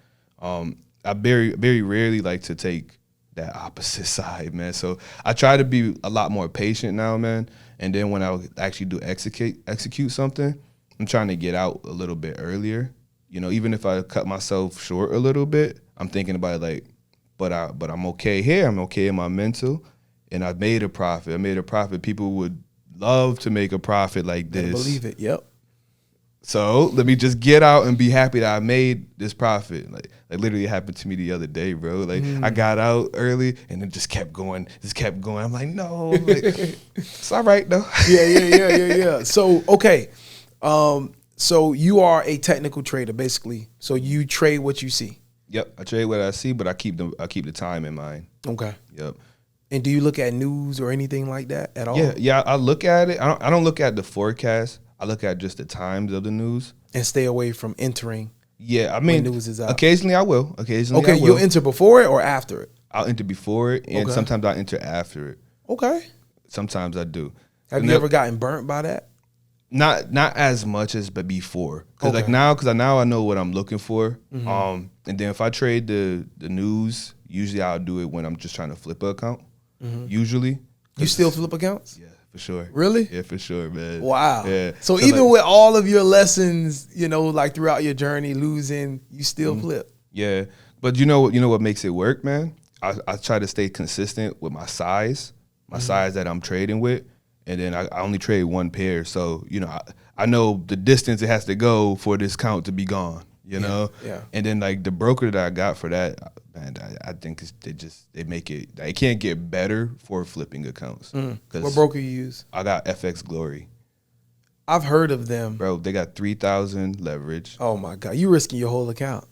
Speaker 1: I very, very rarely like to take that opposite side, man. So I try to be a lot more patient now, man. And then when I actually do execute something, I'm trying to get out a little bit earlier. You know, even if I cut myself short a little bit, I'm thinking about it like, but I'm okay here. I'm okay in my mental, and I made a profit. I made a profit. People would love to make a profit like this.
Speaker 2: Believe it. Yep.
Speaker 1: So let me just get out and be happy that I made this profit. Like literally it happened to me the other day, bro. Like I got out early and it just kept going. I'm like, no, like, it's all right though.
Speaker 2: Yeah. So, okay. So you are a technical trader, basically. So you trade what you see.
Speaker 1: Yep, I trade what I see, but I keep the time in mind.
Speaker 2: Okay.
Speaker 1: Yep.
Speaker 2: And do you look at news or anything like that at all?
Speaker 1: Yeah. I look at it. I don't look at the forecast. I look at just the times of the news
Speaker 2: and stay away from entering.
Speaker 1: Yeah, I mean,
Speaker 2: when news is out.
Speaker 1: Occasionally I will.
Speaker 2: Okay, you'll enter before it or after it?
Speaker 1: I'll enter before it, and sometimes I'll enter after it.
Speaker 2: Okay.
Speaker 1: Sometimes I do.
Speaker 2: Have you ever gotten burnt by that?
Speaker 1: Not as much as but before. Because now I know what I'm looking for. And then if I trade the news, usually I'll do it when I'm just trying to flip an account. Usually.
Speaker 2: You still flip accounts?
Speaker 1: Yeah. For sure.
Speaker 2: Really?
Speaker 1: Yeah, for sure, man.
Speaker 2: Wow.
Speaker 1: Yeah.
Speaker 2: So even with all of your lessons, you know, like throughout your journey, losing, you still flip.
Speaker 1: Yeah. But you know what makes it work, man? I try to stay consistent with my size that I'm trading with. And then I only trade one pair. So, you know, I know the distance it has to go for this count to be gone, you know?
Speaker 2: Yeah.
Speaker 1: And then like the broker that I got for that, man, I think they make it, it can't get better for flipping accounts.
Speaker 2: What broker you use?
Speaker 1: I got FX Glory.
Speaker 2: I've heard of them.
Speaker 1: Bro, they got 3,000 leverage.
Speaker 2: Oh my God. You risking your whole account.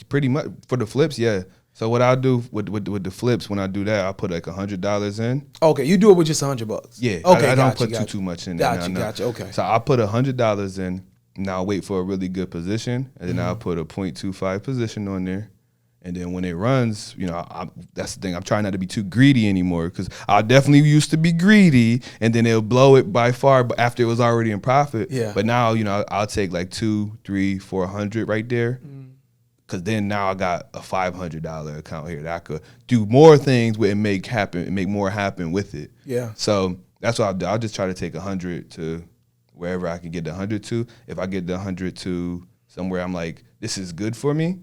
Speaker 1: Pretty much for the flips, yeah. So what I'll do with the flips, when I do that, I'll put like $100 in.
Speaker 2: Okay, you do it with just $100.
Speaker 1: Yeah.
Speaker 2: Okay,
Speaker 1: I don't put too much in there.
Speaker 2: Gotcha. Okay.
Speaker 1: So I'll put $100 in. Now I'll wait for a really good position, and then I'll put a 0.25 position on there. And then when it runs, you know, that's the thing. I'm trying not to be too greedy anymore, because I definitely used to be greedy, and then it'll blow it by far after it was already in profit.
Speaker 2: Yeah.
Speaker 1: But now, you know, I'll take like 200, 300, 400 right there. Because then now I got a $500 account here that I could do more things with and make more happen with it.
Speaker 2: Yeah.
Speaker 1: So that's what I'll do. I'll just try to take 100 to wherever I can get the 100 to. If I get the 100 to somewhere I'm like, this is good for me,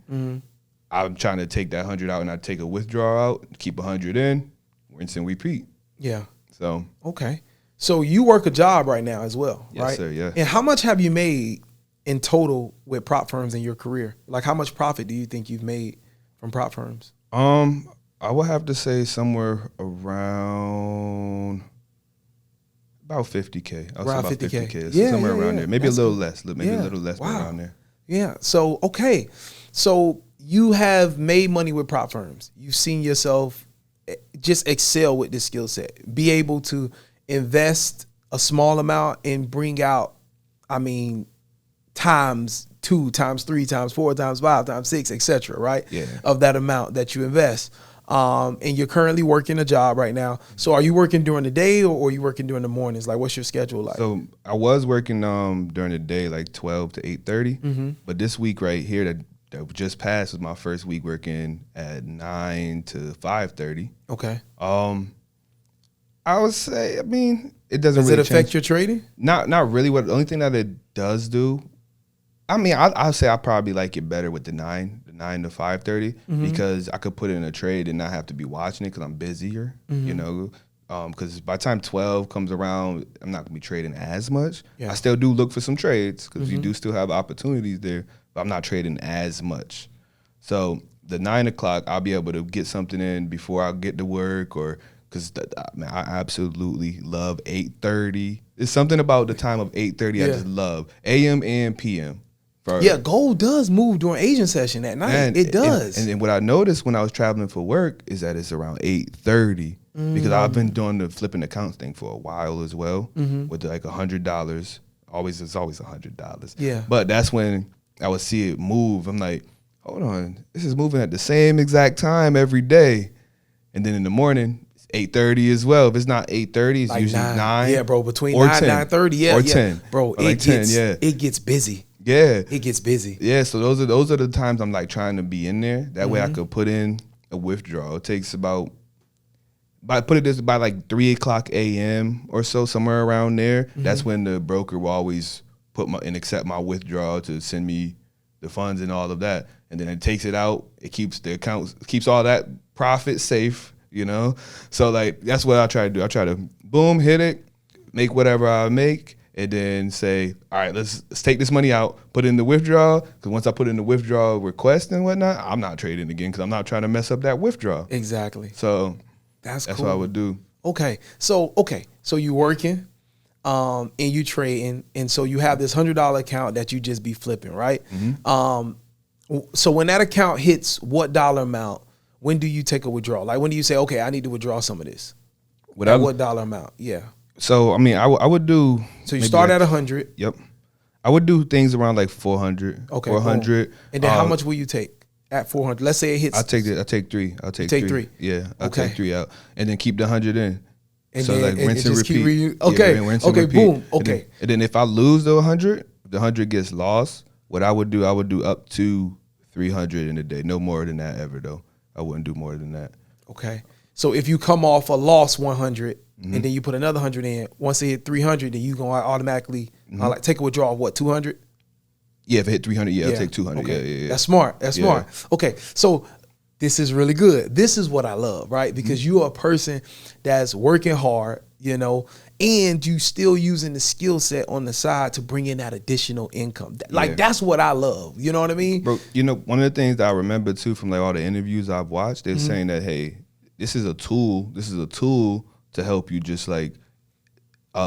Speaker 1: I'm trying to take that 100 out and I take a withdrawal out, keep 100 in, rinse and repeat.
Speaker 2: Yeah.
Speaker 1: So.
Speaker 2: Okay. So you work a job right now as well, right?
Speaker 1: Yes, sir, yeah.
Speaker 2: And how much have you made in total with prop firms in your career? Like, how much profit do you think you've made from prop firms?
Speaker 1: I would have to say somewhere around about 50K.
Speaker 2: Around 50K.
Speaker 1: Yeah, somewhere around there. Maybe a little less. Maybe a little less, but around there.
Speaker 2: Yeah. So, okay. So you have made money with prop firms. You've seen yourself just excel with this skill set. Be able to invest a small amount and bring out, I mean, times 2, times 3, times 4, times 5, times 6, etc. Right?
Speaker 1: Yeah.
Speaker 2: Of that amount that you invest. And you're currently working a job right now. So are you working during the day or are you working during the mornings? Like, what's your schedule like?
Speaker 1: So I was working during the day, like 12 to 8:30. But this week right here that just passed was my first week working at 9 to 5:30.
Speaker 2: Okay.
Speaker 1: I would say, I mean, it doesn't
Speaker 2: Does
Speaker 1: really
Speaker 2: it affect
Speaker 1: change.
Speaker 2: your trading?
Speaker 1: Not really. The only thing that it does do, I mean, I'll say I probably like it better with the 9 to 5:30 because I could put in a trade and not have to be watching it because I'm busier, you know. Because by the time 12 comes around, I'm not gonna be trading as much.
Speaker 2: Yeah.
Speaker 1: I still do look for some trades because you do still have opportunities there, but I'm not trading as much. So the 9 o'clock, I'll be able to get something in before I get to work, or because I absolutely love 8:30. There's something about the time of 8:30 I just love. AM and PM.
Speaker 2: Yeah, gold does move during Asian session at night. It does.
Speaker 1: And what I noticed when I was traveling for work is that it's around 8:30 because I've been doing the flipping accounts thing for a while as well with like $100. It's always $100.
Speaker 2: Yeah.
Speaker 1: But that's when I would see it move. I'm like, hold on, this is moving at the same exact time every day. And then in the morning, it's 8:30 as well. If it's not 8:30, it's
Speaker 2: Like
Speaker 1: usually 9.
Speaker 2: Yeah, bro. Between
Speaker 1: or
Speaker 2: 9
Speaker 1: 10,
Speaker 2: and 9:30. Yeah,
Speaker 1: or
Speaker 2: yeah.
Speaker 1: 10,
Speaker 2: Bro,
Speaker 1: or like 10. Yeah,
Speaker 2: it gets busy.
Speaker 1: yeah,
Speaker 2: It gets busy.
Speaker 1: yeah. So those are the times I'm like trying to be in there. That way I could put in a withdrawal. It takes about by like 3:00 a.m. or so, somewhere around there. That's when the broker will always accept my withdrawal to send me the funds and all of that. And then it takes it out. It keeps the accounts, keeps all that profit safe, you know? So like, that's what I try to do. I try to boom, hit it, make whatever I make, and then say, all right, let's take this money out, put in the withdrawal. Because once I put in the withdrawal request and whatnot, I'm not trading again because I'm not trying to mess up that withdrawal.
Speaker 2: Exactly.
Speaker 1: So
Speaker 2: That's
Speaker 1: that's
Speaker 2: cool.
Speaker 1: what I would do.
Speaker 2: Okay. So you working, and you trading, and so you have this $100 account that you just be flipping, right? So when that account hits what dollar amount, when do you take a withdrawal? Like when do you say, okay, I need to withdraw some of this? At what dollar amount? Yeah.
Speaker 1: So I mean, I would do.
Speaker 2: So you start at 100.
Speaker 1: Yep. I would do things around like 400.
Speaker 2: Okay.
Speaker 1: 400.
Speaker 2: Boom. And then how much will you take at 400? Let's say it hits.
Speaker 1: I take 3. I'll take
Speaker 2: take
Speaker 1: 3.
Speaker 2: 3.
Speaker 1: Yeah. I'll
Speaker 2: Okay.
Speaker 1: take 3 out, and then keep the 100 in.
Speaker 2: And
Speaker 1: so
Speaker 2: then,
Speaker 1: like rinse and
Speaker 2: just keep
Speaker 1: repeat.
Speaker 2: okay.
Speaker 1: Rinse and
Speaker 2: Okay.
Speaker 1: repeat.
Speaker 2: Boom.
Speaker 1: And
Speaker 2: Okay.
Speaker 1: then if I lose the 100, the 100 gets lost. What I would do up to 300 in a day. No more than that ever though. I wouldn't do more than that.
Speaker 2: Okay. So if you come off a loss 100 and then you put another 100 in, once it hit 300, then you gonna automatically like take a withdrawal of what, 200?
Speaker 1: Yeah, if it hit 300, I'll take 200.
Speaker 2: Okay.
Speaker 1: Yeah.
Speaker 2: That's smart. That's smart. Okay. So this is really good. This is what I love, right? Because you are a person that's working hard, you know, and you still using the skill set on the side to bring in that additional income. Like that's what I love. You know what I mean?
Speaker 1: Bro, you know, one of the things that I remember too from like all the interviews I've watched, they're saying that, hey, this is a tool. This is a tool to help you just like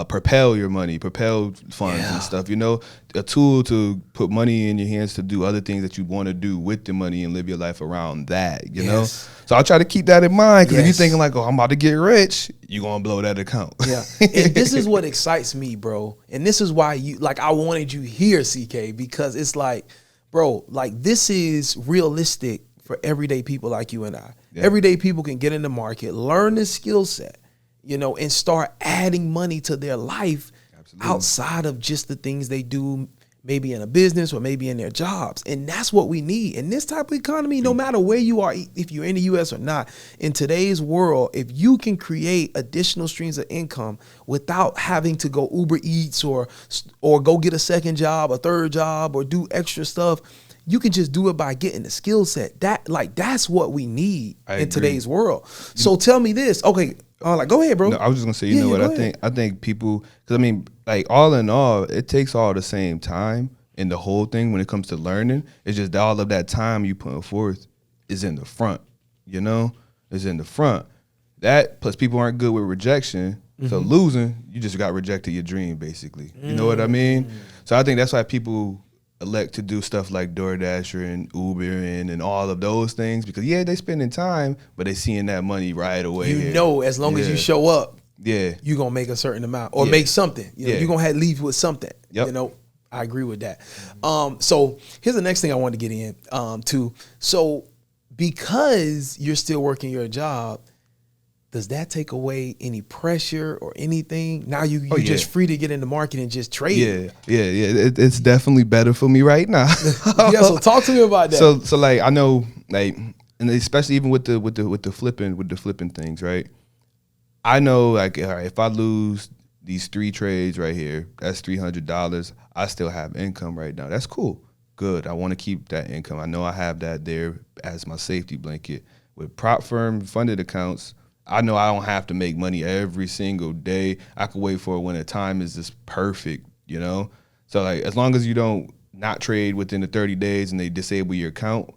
Speaker 1: propel your money, propel funds and stuff, you know, a tool to put money in your hands to do other things that you want to do with the money and live your life around that, you know? So I'll try to keep that in mind because if you're thinking like, oh, I'm about to get rich, you're going to blow that account.
Speaker 2: Yeah. And this is what excites me, bro. And this is why I wanted you here, CK, because it's like, bro, like this is realistic for everyday people like you and I. Yeah. Everyday people can get in the market, learn the skill set, you know, and start adding money to their life outside of just the things they do, maybe in a business or maybe in their jobs. And that's what we need in this type of economy, no matter where you are, if you're in the US or not. In today's world, if you can create additional streams of income without having to go Uber Eats or go get a second job, a third job, or do extra stuff, you can just do it by getting the skill set. That's what we need in today's world. So tell me this. Okay. Go ahead, bro.
Speaker 1: No, I was just gonna say, you know what I think? I think people, because I mean, like all in all, it takes all the same time in the whole thing when it comes to learning. It's just all of that time you putting forth is in the front, you know, is in the front. That plus people aren't good with rejection. So losing, you just got rejected your dream, basically. You know what I mean? So I think that's why people elect to do stuff like DoorDash and Uber and all of those things because they spending time, but they seeing that money right away.
Speaker 2: You know, as long as you show up,
Speaker 1: you're
Speaker 2: gonna make a certain amount or make something. You know, you're gonna leave with something. You know, I agree with that. So here's the next thing I wanted to get in to. So because you're still working your job, does that take away any pressure or anything? Now you're just free to get in the market and just trade.
Speaker 1: Yeah. It's definitely better for me right now.
Speaker 2: So talk to me about that.
Speaker 1: So like I know like, and especially even with the flipping things, right? I know like, all right, if I lose these 3 trades right here, that's $300. I still have income right now. That's cool. Good. I want to keep that income. I know I have that there as my safety blanket. With prop firm funded accounts, I know I don't have to make money every single day. I could wait for it when the time is just perfect, you know? So like as long as you don't not trade within the 30 days and they disable your account,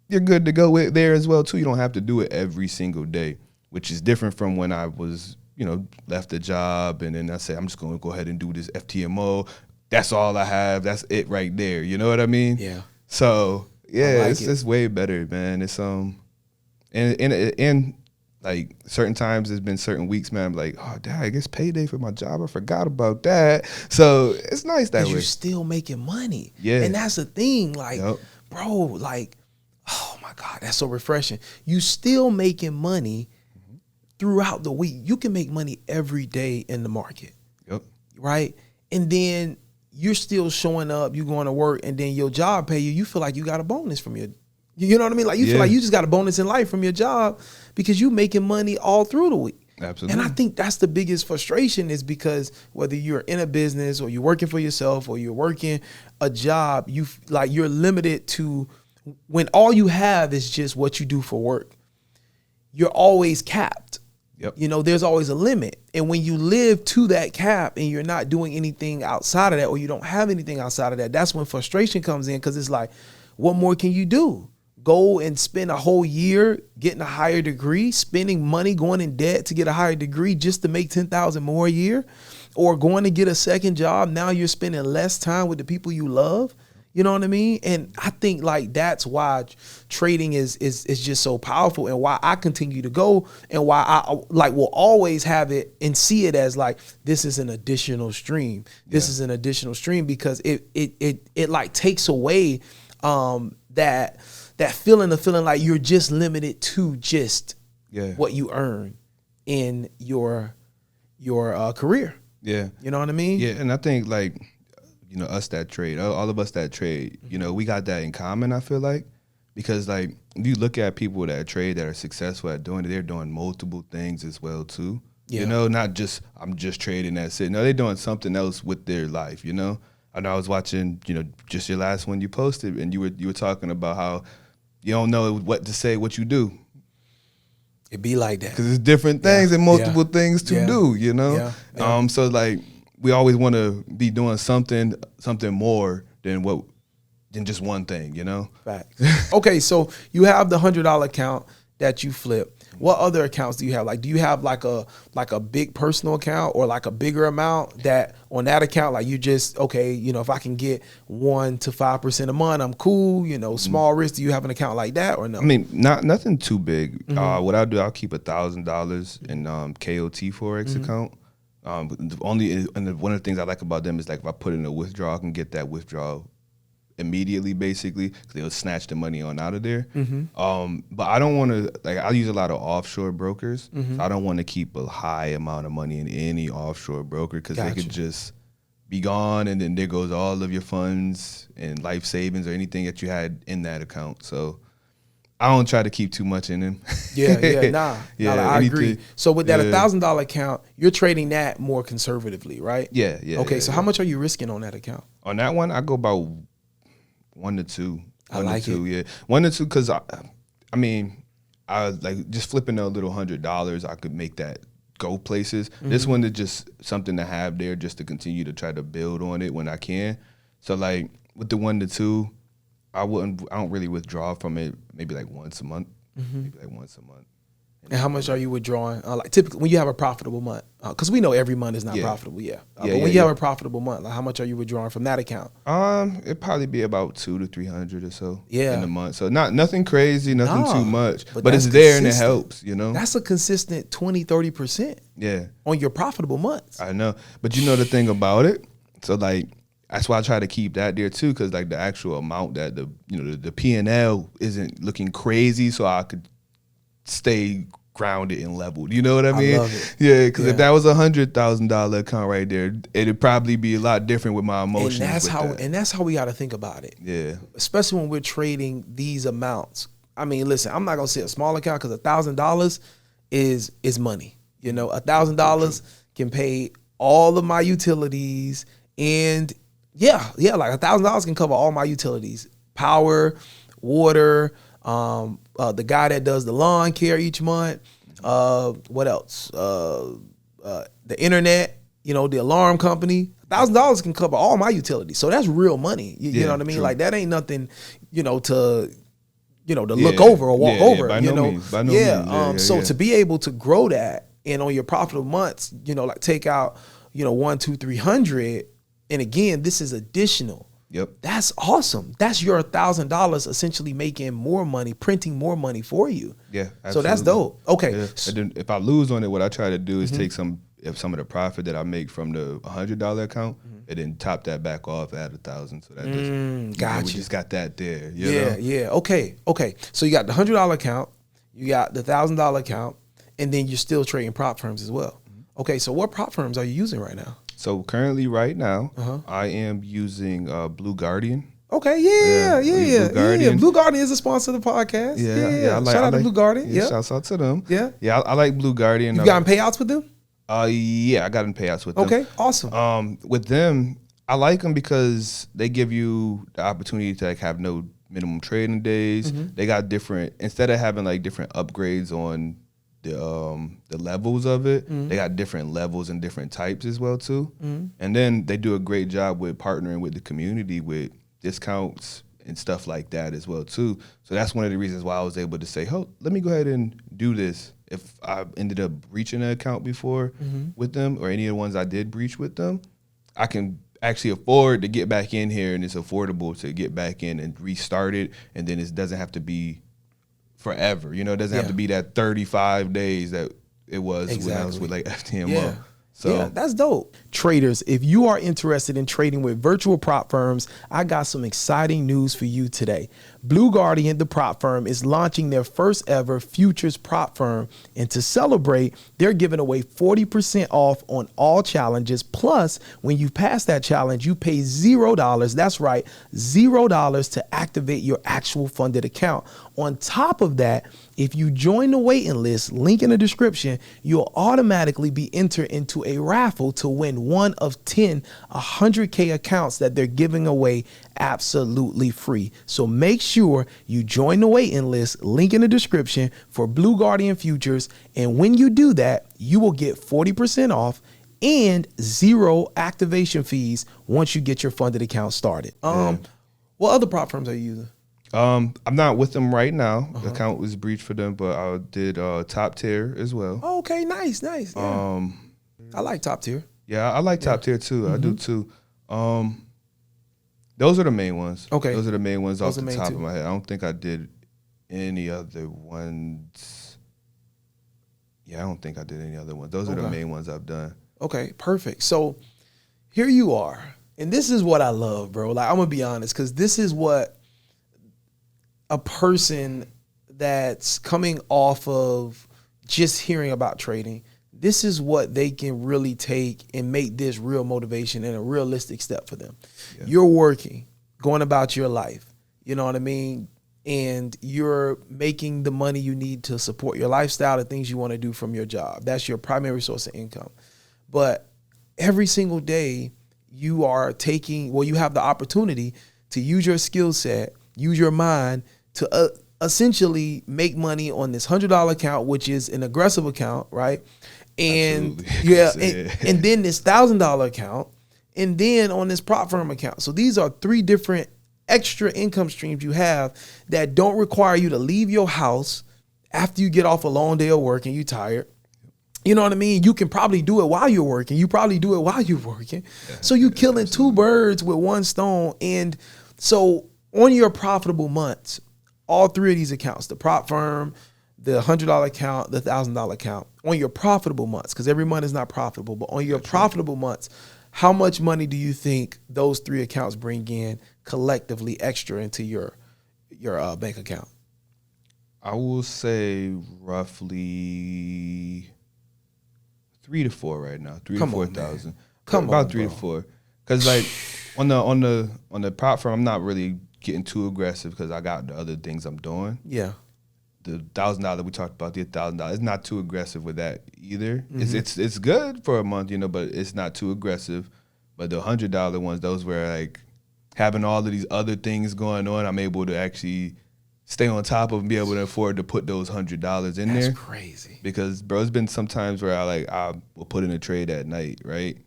Speaker 1: you're good to go with there as well too. You don't have to do it every single day, which is different from when I was, you know, left a job and then I said, I'm just going to go ahead and do this FTMO. That's all I have. That's it right there. You know what I mean? Yeah. So yeah, it's way better, man. It's and like certain times there's been certain weeks, man, I'm like, oh, dang, I guess payday for my job. I forgot about that. So it's nice that way.
Speaker 2: You're still making money.
Speaker 1: Yeah.
Speaker 2: And that's the thing. Like, bro, like, oh my God, that's so refreshing. You still making money throughout the week. You can make money every day in the market.
Speaker 1: Yep.
Speaker 2: Right? And then you're still showing up, you going to work, and then your job pay you. You feel like you got a bonus from your, you know what I mean? Like you feel like you just got a bonus in life from your job because you making money all through the week.
Speaker 1: Absolutely.
Speaker 2: And I think that's the biggest frustration is because whether you're in a business or you're working for yourself or you're working a job, you're limited to when all you have is just what you do for work. You're always capped.
Speaker 1: Yep.
Speaker 2: You know, there's always a limit. And when you live to that cap and you're not doing anything outside of that, or you don't have anything outside of that, that's when frustration comes in, because it's like, what more can you do? Go and spend a whole year getting a higher degree, spending money, going in debt to get a higher degree just to make $10,000 more a year, or going to get a second job. Now you're spending less time with the people you love. You know what I mean? And I think like that's why trading is just so powerful, and why I continue to go, and why I like will always have it and see it as like, this is an additional stream. This is an additional stream, because it like takes away that feeling of feeling like you're just limited to just what you earn in your career.
Speaker 1: Yeah.
Speaker 2: You know what I mean?
Speaker 1: Yeah, and I think like, you know, us that trade, all of us that trade, you know, we got that in common, I feel like, because like if you look at people that trade that are successful at doing it, they're doing multiple things as well too. Yeah. You know, not just I'm just trading, that's it. No, they're doing something else with their life, you know. I know I was watching, you know, just your last one you posted, and you were talking about how you don't know what to say, what you do.
Speaker 2: It be like that.
Speaker 1: Because it's different things and multiple things to do, you know? Yeah. So like we always want to be doing something more than just one thing, you know?
Speaker 2: Facts. Okay, so you have the $100 account that you flip. What other accounts do you have? Like, do you have like a big personal account, or like a bigger amount that on that account, like you just, okay, you know, if I can get 1 to 5% a month, I'm cool, you know, small risk. Do you have an account like that or no?
Speaker 1: I mean, nothing too big. What I'll do, I'll keep $1,000 in KOT FOREX account. One of the things I like about them is like if I put in a withdrawal, I can get that withdrawal immediately, basically, because they'll snatch the money on out of there. But I don't want to, like, I use a lot of offshore brokers, so I don't want to keep a high amount of money in any offshore broker, because they could just be gone, and then there goes all of your funds and life savings or anything that you had in that account. So I don't try to keep too much in them.
Speaker 2: I agree. So with that $1,000 account, you're trading that more conservatively, right?
Speaker 1: Yeah.
Speaker 2: Okay, so how much are you risking on that account?
Speaker 1: On that one, I go about 1 to 2.
Speaker 2: I like it.
Speaker 1: Yeah, 1 to 2, because I mean, I like just flipping a little $100. I could make that go places. This one is just something to have there, just to continue to try to build on it when I can. So like with the 1 to 2, I don't really withdraw from it. Maybe like once a month.
Speaker 2: And how much are you withdrawing? Like typically when you have a profitable month, because we know every month is not profitable. But when you have a profitable month, like how much are you withdrawing from that account?
Speaker 1: It'd probably be about 200 to 300 or so.
Speaker 2: In
Speaker 1: a month. So nothing crazy, nothing too much, but it's there and it helps. You know,
Speaker 2: that's a consistent 20-30%.
Speaker 1: Yeah, on
Speaker 2: your profitable months.
Speaker 1: I know, but you know the thing about it. So like that's why I try to keep that there too, because like the actual amount that the P&L isn't looking crazy, so I could stay grounded and leveled. You know what I mean?
Speaker 2: Love it.
Speaker 1: Yeah, because if that was $100,000 account right there, it'd probably be a lot different with my emotions.
Speaker 2: And that's how we got to think about it.
Speaker 1: Yeah,
Speaker 2: especially when we're trading these amounts. I mean, listen, I'm not gonna say a small account, because $1,000 is money. You know, $1,000 can pay all of my utilities, and like $1,000 can cover all my utilities, power, water. The guy that does the lawn care each month. What else? The internet. You know, the alarm company. $1,000 can cover all my utilities. So that's real money. You know what I mean? True. Like that ain't nothing. To look over or walk over.
Speaker 1: By no means.
Speaker 2: So to be able to grow that, and on your profitable months, like take out 1, 2, 300. And again, this is additional.
Speaker 1: Yep.
Speaker 2: That's awesome. That's your $1,000 essentially making more money, printing more money for you.
Speaker 1: Yeah, absolutely.
Speaker 2: So that's dope. Okay.
Speaker 1: Yeah. And then if I lose on it, what I try to do is take some of the profit that I make from the $100 account and then top that back off at $1,000. So that we just got that there. You know?
Speaker 2: Yeah. Okay. So you got the $100 account, you got the $1,000 account, and then you're still trading prop firms as well. Okay, so what prop firms are you using right now?
Speaker 1: So currently, right now, I am using Blue Guardian.
Speaker 2: Okay, yeah.
Speaker 1: Blue Guardian.
Speaker 2: Blue Guardian is a sponsor of the podcast. Yeah. Shout out to Blue Guardian.
Speaker 1: Yeah, shouts out to them.
Speaker 2: Yeah.
Speaker 1: Yeah, I like Blue Guardian.
Speaker 2: You gotten payouts with them?
Speaker 1: Yeah, I gotten payouts with them.
Speaker 2: Okay, awesome.
Speaker 1: With them, I like them because they give you the opportunity to like have no minimum trading days. They got different, instead of having like different upgrades on the levels of it, they got different levels and different types as well too. And then they do a great job with partnering with the community with discounts and stuff like that as well too. So that's one of the reasons why I was able to say, oh, let me go ahead and do this. If I ended up breaching an account before with them, or any of the ones I did breach with them, I can actually afford to get back in here, and it's affordable to get back in and restart it, and then it doesn't have to be forever. You know, it doesn't have to be that 35 days that it was when I was with like FTMO. So
Speaker 2: yeah, that's dope. Traders, if you are interested in trading with virtual prop firms, I got some exciting news for you today. Blue Guardian, the prop firm, is launching their first ever futures prop firm. And to celebrate, they're giving away 40% off on all challenges. Plus, when you pass that challenge, you pay $0. That's right, $0 to activate your actual funded account. On top of that, if you join the waiting list, link in the description, you'll automatically be entered into a raffle to win one of 10 100K accounts that they're giving away absolutely free. So make sure you join the waiting list, link in the description, for Blue Guardian Futures. And when you do that, you will get 40% off and 0 activation fees once you get your funded account started. What other prop firms are you using?
Speaker 1: I'm not with them right now. The account was breached for them, but I did Top Tier as well.
Speaker 2: Oh, okay, nice. Yeah. I like Top Tier.
Speaker 1: Yeah, I like Top Tier too. I do too. Those are the main ones.
Speaker 2: Okay.
Speaker 1: Those are the main ones off the top
Speaker 2: two.
Speaker 1: of my head. I don't think I did any other ones. Yeah, I don't think I did any other ones. Those are the main ones I've done.
Speaker 2: Okay, perfect. So here you are. And this is what I love, bro. Like, I'm going to be honest, because this is what a person that's coming off of just hearing about trading, this is what they can really take and make this real motivation and a realistic step for them. Yeah. You're working, going about your life, you know what I mean? And you're making the money you need to support your lifestyle, the things you want to do from your job. That's your primary source of income. But every single day you are taking, well, you have the opportunity to use your skill set, use your mind to essentially make money on this $100 account, which is an aggressive account, right? And and then this $1,000 account, and then on this prop firm account. So these are 3 different extra income streams you have that don't require you to leave your house after you get off a long day of work and you're tired. You know what I mean? You can probably do it while you're working. You probably do it while you're working. So you're killing 2 birds with 1 stone. And so on your profitable months, all 3 of these accounts, the prop firm, the $100 account, the $1,000 account, on your profitable months, because every month is not profitable, but on your profitable months, how much money do you think those 3 accounts bring in collectively extra into your bank account?
Speaker 1: I will say roughly 3 to 4 right now. 3 to 4,000. About 3 to 4. Because like on the prop firm, I'm not really getting too aggressive because I got the other things I'm doing.
Speaker 2: Yeah.
Speaker 1: The $1,000 we talked about, the $1,000, it's not too aggressive with that either. It's good for a month, you know, but it's not too aggressive. But the $100 ones, those were like having all of these other things going on. I'm able to actually stay on top of and be able to afford to put those $100 in there.
Speaker 2: That's crazy.
Speaker 1: Because bro, it's been some times where I will put in a trade at night, right?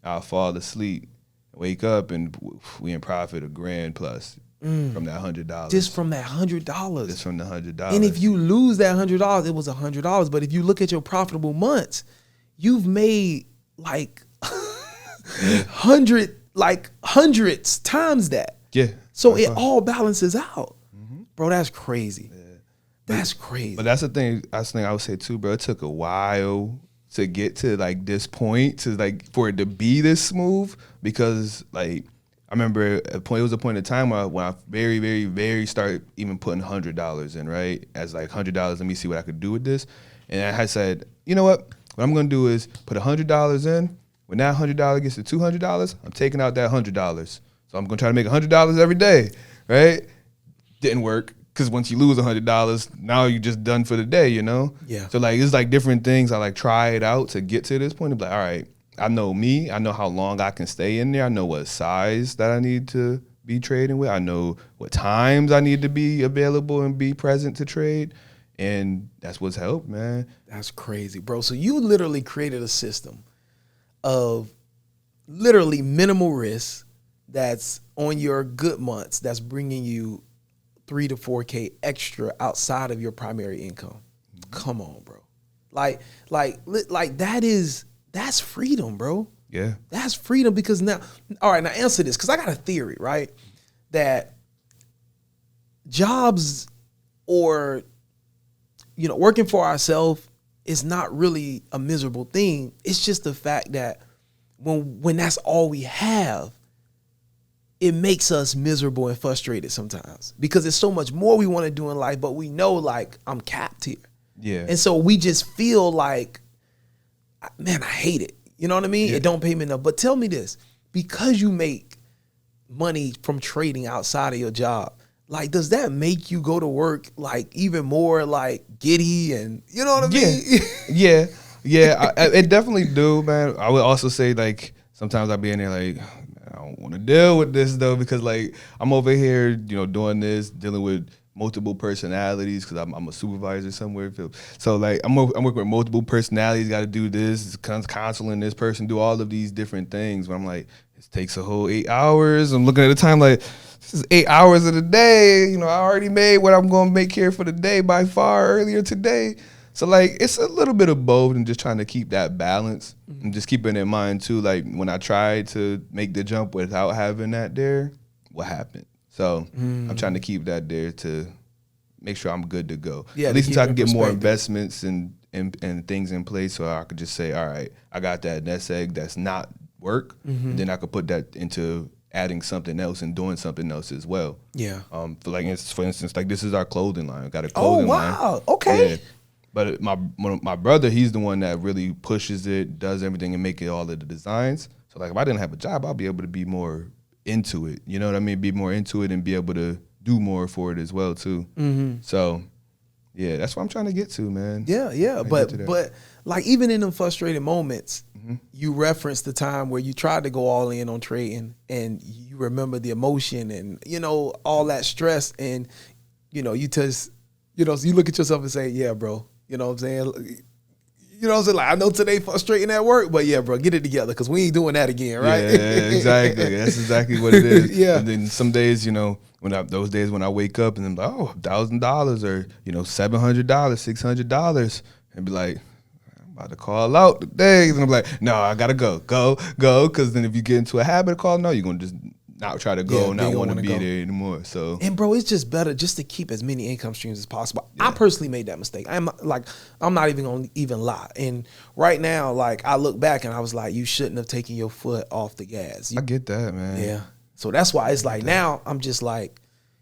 Speaker 1: I'll fall asleep, wake up, and we in profit $1,000 plus. From that $100.
Speaker 2: Just from that $100.
Speaker 1: Just from the $100.
Speaker 2: And if you lose that $100, it was $100. But if you look at your profitable months, you've made like hundreds times that.
Speaker 1: Yeah.
Speaker 2: So it all balances out. Bro, that's crazy. Yeah. That's crazy.
Speaker 1: But that's the thing I would say too, bro. It took a while to get to like this point, to like for it to be this smooth, because like I remember it was a point in time when I very, very, very started even putting $100 in, right? As like $100, let me see what I could do with this. And I had said, you know what I'm gonna do is put $100 in. When that $100 gets to $200, I'm taking out that $100. So I'm gonna try to make $100 every day, right? Didn't work, because once you lose $100, now you're just done for the day, you know?
Speaker 2: Yeah.
Speaker 1: So like it's like different things. I like try it out to get to this point. I'm like, all right, I know me. I know how long I can stay in there. I know what size that I need to be trading with. I know what times I need to be available and be present to trade. And that's what's helped, man.
Speaker 2: That's crazy, bro. So you literally created a system of literally minimal risk that's on your good months that's bringing you 3 to 4K extra outside of your primary income. Come on, bro. Like that's freedom, bro.
Speaker 1: Yeah.
Speaker 2: That's freedom, because now, all right, now answer this, because I got a theory, right? That jobs or, working for ourselves is not really a miserable thing. It's just the fact that when that's all we have, it makes us miserable and frustrated sometimes, because there's so much more we want to do in life, but we know, like, I'm capped here.
Speaker 1: Yeah.
Speaker 2: And so we just feel like, man, I hate it. You know what I mean?
Speaker 1: Yeah.
Speaker 2: It don't pay me enough. But tell me this, because you make money from trading outside of your job, like, does that make you go to work like even more like giddy and, you know what I mean?
Speaker 1: Yeah. It definitely do, man. I would also say, like, sometimes I'll be in there like, I don't want to deal with this though, because like I'm over here, doing this, dealing with multiple personalities, because I'm a supervisor somewhere. So like I'm working with multiple personalities, got to do this, counseling this person, do all of these different things. But I'm like, it takes a whole 8 hours. I'm looking at the time like, this is 8 hours of the day. I already made what I'm going to make here for the day by far earlier today. So like it's a little bit of both, and just trying to keep that balance, and just keeping in mind too, like when I tried to make the jump without having that there, what happened? So I'm trying to keep that there to make sure I'm good to go.
Speaker 2: Yeah,
Speaker 1: at least until I can get more
Speaker 2: perspective.
Speaker 1: investments and things in place, so I could just say, all right, I got that nest egg that's not work, and then I could put that into adding something else and doing something else as well.
Speaker 2: Yeah.
Speaker 1: For instance, like this is our clothing line. I got a clothing line.
Speaker 2: Oh, wow. Okay.
Speaker 1: Yeah. But my brother, he's the one that really pushes it, does everything, and make it all of the designs. So like if I didn't have a job, I'll be able to be more into it. You know what I mean? Be more into it and be able to do more for it as well too. So yeah, that's what I'm trying to get to, man.
Speaker 2: Yeah. But like even in them frustrated moments, you referenced the time where you tried to go all in on trading, and you remember the emotion and all that stress, and you just you look at yourself and say, yeah, bro. You know what I'm saying? You know what I'm saying? Like, I know today frustrating at work, but yeah, bro, get it together, because we ain't doing that again, right?
Speaker 1: Yeah, exactly. That's exactly what it is.
Speaker 2: Yeah.
Speaker 1: And then some days, those days when I wake up and I'm like, oh, $1,000 or, $700, $600, and be like, I'm about to call out today. And I'm like, no, I got to go. Because then if you get into a habit of calling out, you're going to just not try to go, not want to be there anymore. So,
Speaker 2: and bro, it's just better just to keep as many income streams as possible. Yeah. I personally made that mistake. I'm not even gonna lie. And right now, like, I look back and I was like, you shouldn't have taken your foot off the gas.
Speaker 1: I get that, man.
Speaker 2: Yeah. So that's why it's like now I'm just like,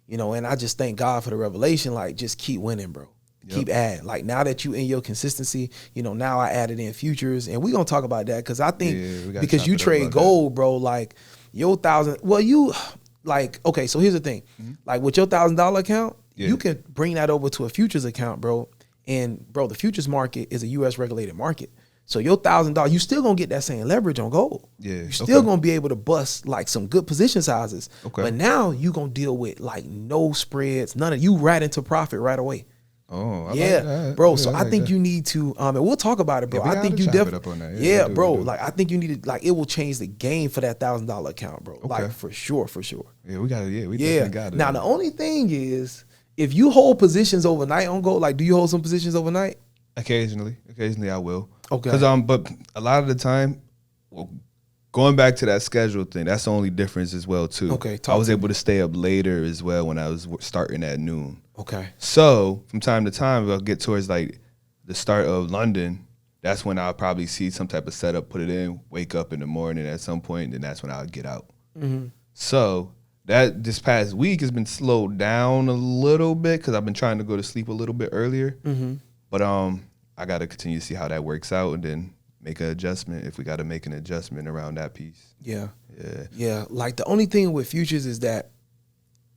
Speaker 2: and I just thank God for the revelation. Like, just keep winning, bro. Yep. Keep adding. Like, now that you in your consistency, now I added in futures, and we're gonna talk about that, because I think because you trade gold, bro, like your $1,000. Well, you like, okay, so here's the thing. Like with your $1,000 account, you can bring that over to a futures account, bro. And bro, the futures market is a US regulated market. So your $1,000, you still gonna get that same leverage on gold. Yeah. You're still gonna be able to bust like some good position sizes. Okay. But now you gonna deal with like no spreads, none of you right into profit right away.
Speaker 1: Oh, I
Speaker 2: yeah,
Speaker 1: like that.
Speaker 2: Bro.
Speaker 1: Yeah,
Speaker 2: So I think you need to, and we'll talk about it, bro. I think you definitely, bro. Like, I think you need to, like, it will change the game for that $1,000 account, bro. Okay. Like, for sure.
Speaker 1: Yeah, we got it. Yeah, we definitely got it.
Speaker 2: Now, the only thing is, if you hold positions overnight on gold, like, do you hold some positions overnight?
Speaker 1: Occasionally I will.
Speaker 2: Okay.
Speaker 1: Because but a lot of the time, well, going back to that schedule thing, that's the only difference as well too.
Speaker 2: Okay.
Speaker 1: I was able to stay up later as well when I was starting at noon.
Speaker 2: Okay.
Speaker 1: So from time to time, I'll get towards like the start of London. That's when I'll probably see some type of setup, put it in, wake up in the morning at some point, and that's when I'll get out. So that this past week has been slowed down a little bit because I've been trying to go to sleep a little bit earlier. But I got to continue to see how that works out and then make an adjustment if we got to make an adjustment around that piece.
Speaker 2: Yeah. Like the only thing with futures is that,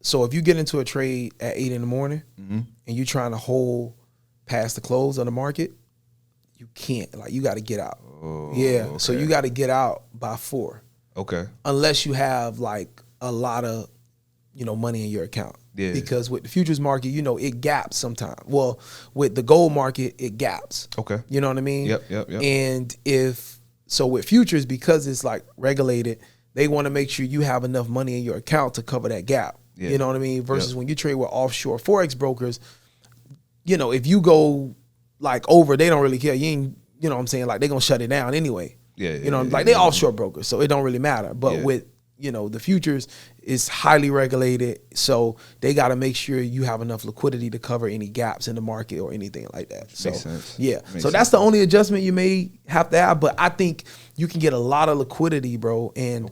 Speaker 2: so if you get into a trade at 8 in the morning and you're trying to hold past the close of the market, you can't. Like, you got to get out. Okay. So you got to get out by 4.
Speaker 1: Okay.
Speaker 2: Unless you have like a lot of, money in your account. Yeah. Because with the futures market, it gaps sometimes. Well, with the gold market, it gaps.
Speaker 1: Okay.
Speaker 2: You know what I mean?
Speaker 1: Yep.
Speaker 2: And with futures, because it's like regulated, they want to make sure you have enough money in your account to cover that gap. Yeah. You know what I mean? Versus when you trade with offshore Forex brokers, if you go like over, they don't really care. You ain't, you know what I'm saying? Like, they're going to shut it down anyway. They offshore brokers, so it don't really matter. But with, the futures is highly regulated, so they got to make sure you have enough liquidity to cover any gaps in the market or anything like that. So,
Speaker 1: makes sense.
Speaker 2: So that's the only adjustment you may have to have. But I think you can get a lot of liquidity, bro, and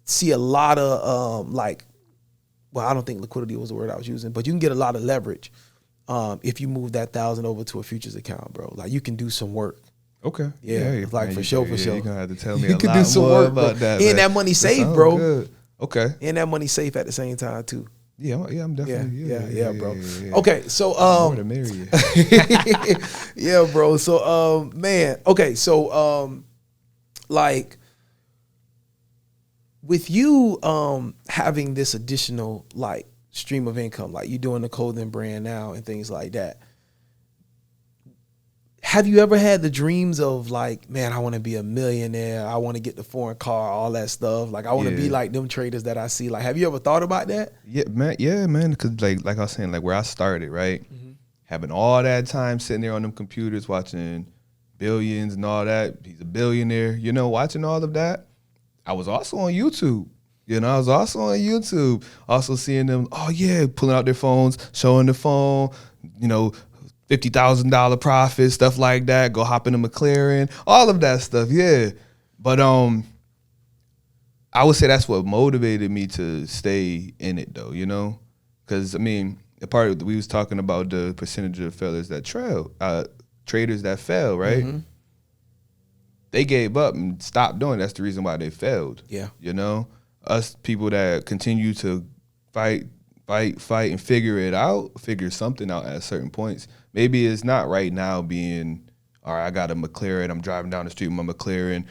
Speaker 2: see a lot of I don't think liquidity was the word I was using, but you can get a lot of leverage if you move that 1,000 over to a futures account, bro. Like, you can do some work.
Speaker 1: Okay.
Speaker 2: For sure.
Speaker 1: You're gonna have to tell me
Speaker 2: you
Speaker 1: a
Speaker 2: can
Speaker 1: lot
Speaker 2: do some
Speaker 1: more
Speaker 2: work,
Speaker 1: about
Speaker 2: bro.
Speaker 1: that.
Speaker 2: And that money safe, bro.
Speaker 1: Good. Okay.
Speaker 2: And that money safe at the same time too.
Speaker 1: I'm definitely.
Speaker 2: Yeah, bro. Okay, so
Speaker 1: more to marry you.
Speaker 2: yeah, bro. So man. Okay, so like with you having this additional like stream of income, like you doing the clothing brand now and things like that. Have you ever had the dreams of like, man, I want to be a millionaire. I want to get the foreign car, all that stuff. Like, I want to be like them traders that I see. Like, have you ever thought about that?
Speaker 1: Yeah, man. Because like I was saying, like where I started, right? Having all that time sitting there on them computers watching Billions and all that. He's a billionaire, watching all of that. I was also on YouTube. Also seeing them, pulling out their phones, showing the phone, $50,000 profit, stuff like that. Go hop in a McLaren, all of that stuff. Yeah, but I would say that's what motivated me to stay in it, though. Because the part of we was talking about the percentage of traders that fail, right? They gave up and stopped doing. That's the reason why they failed.
Speaker 2: Yeah,
Speaker 1: us people that continue to fight, and figure something out at certain points. Maybe it's not right now being, all right, I got a McLaren, I'm driving down the street with my McLaren,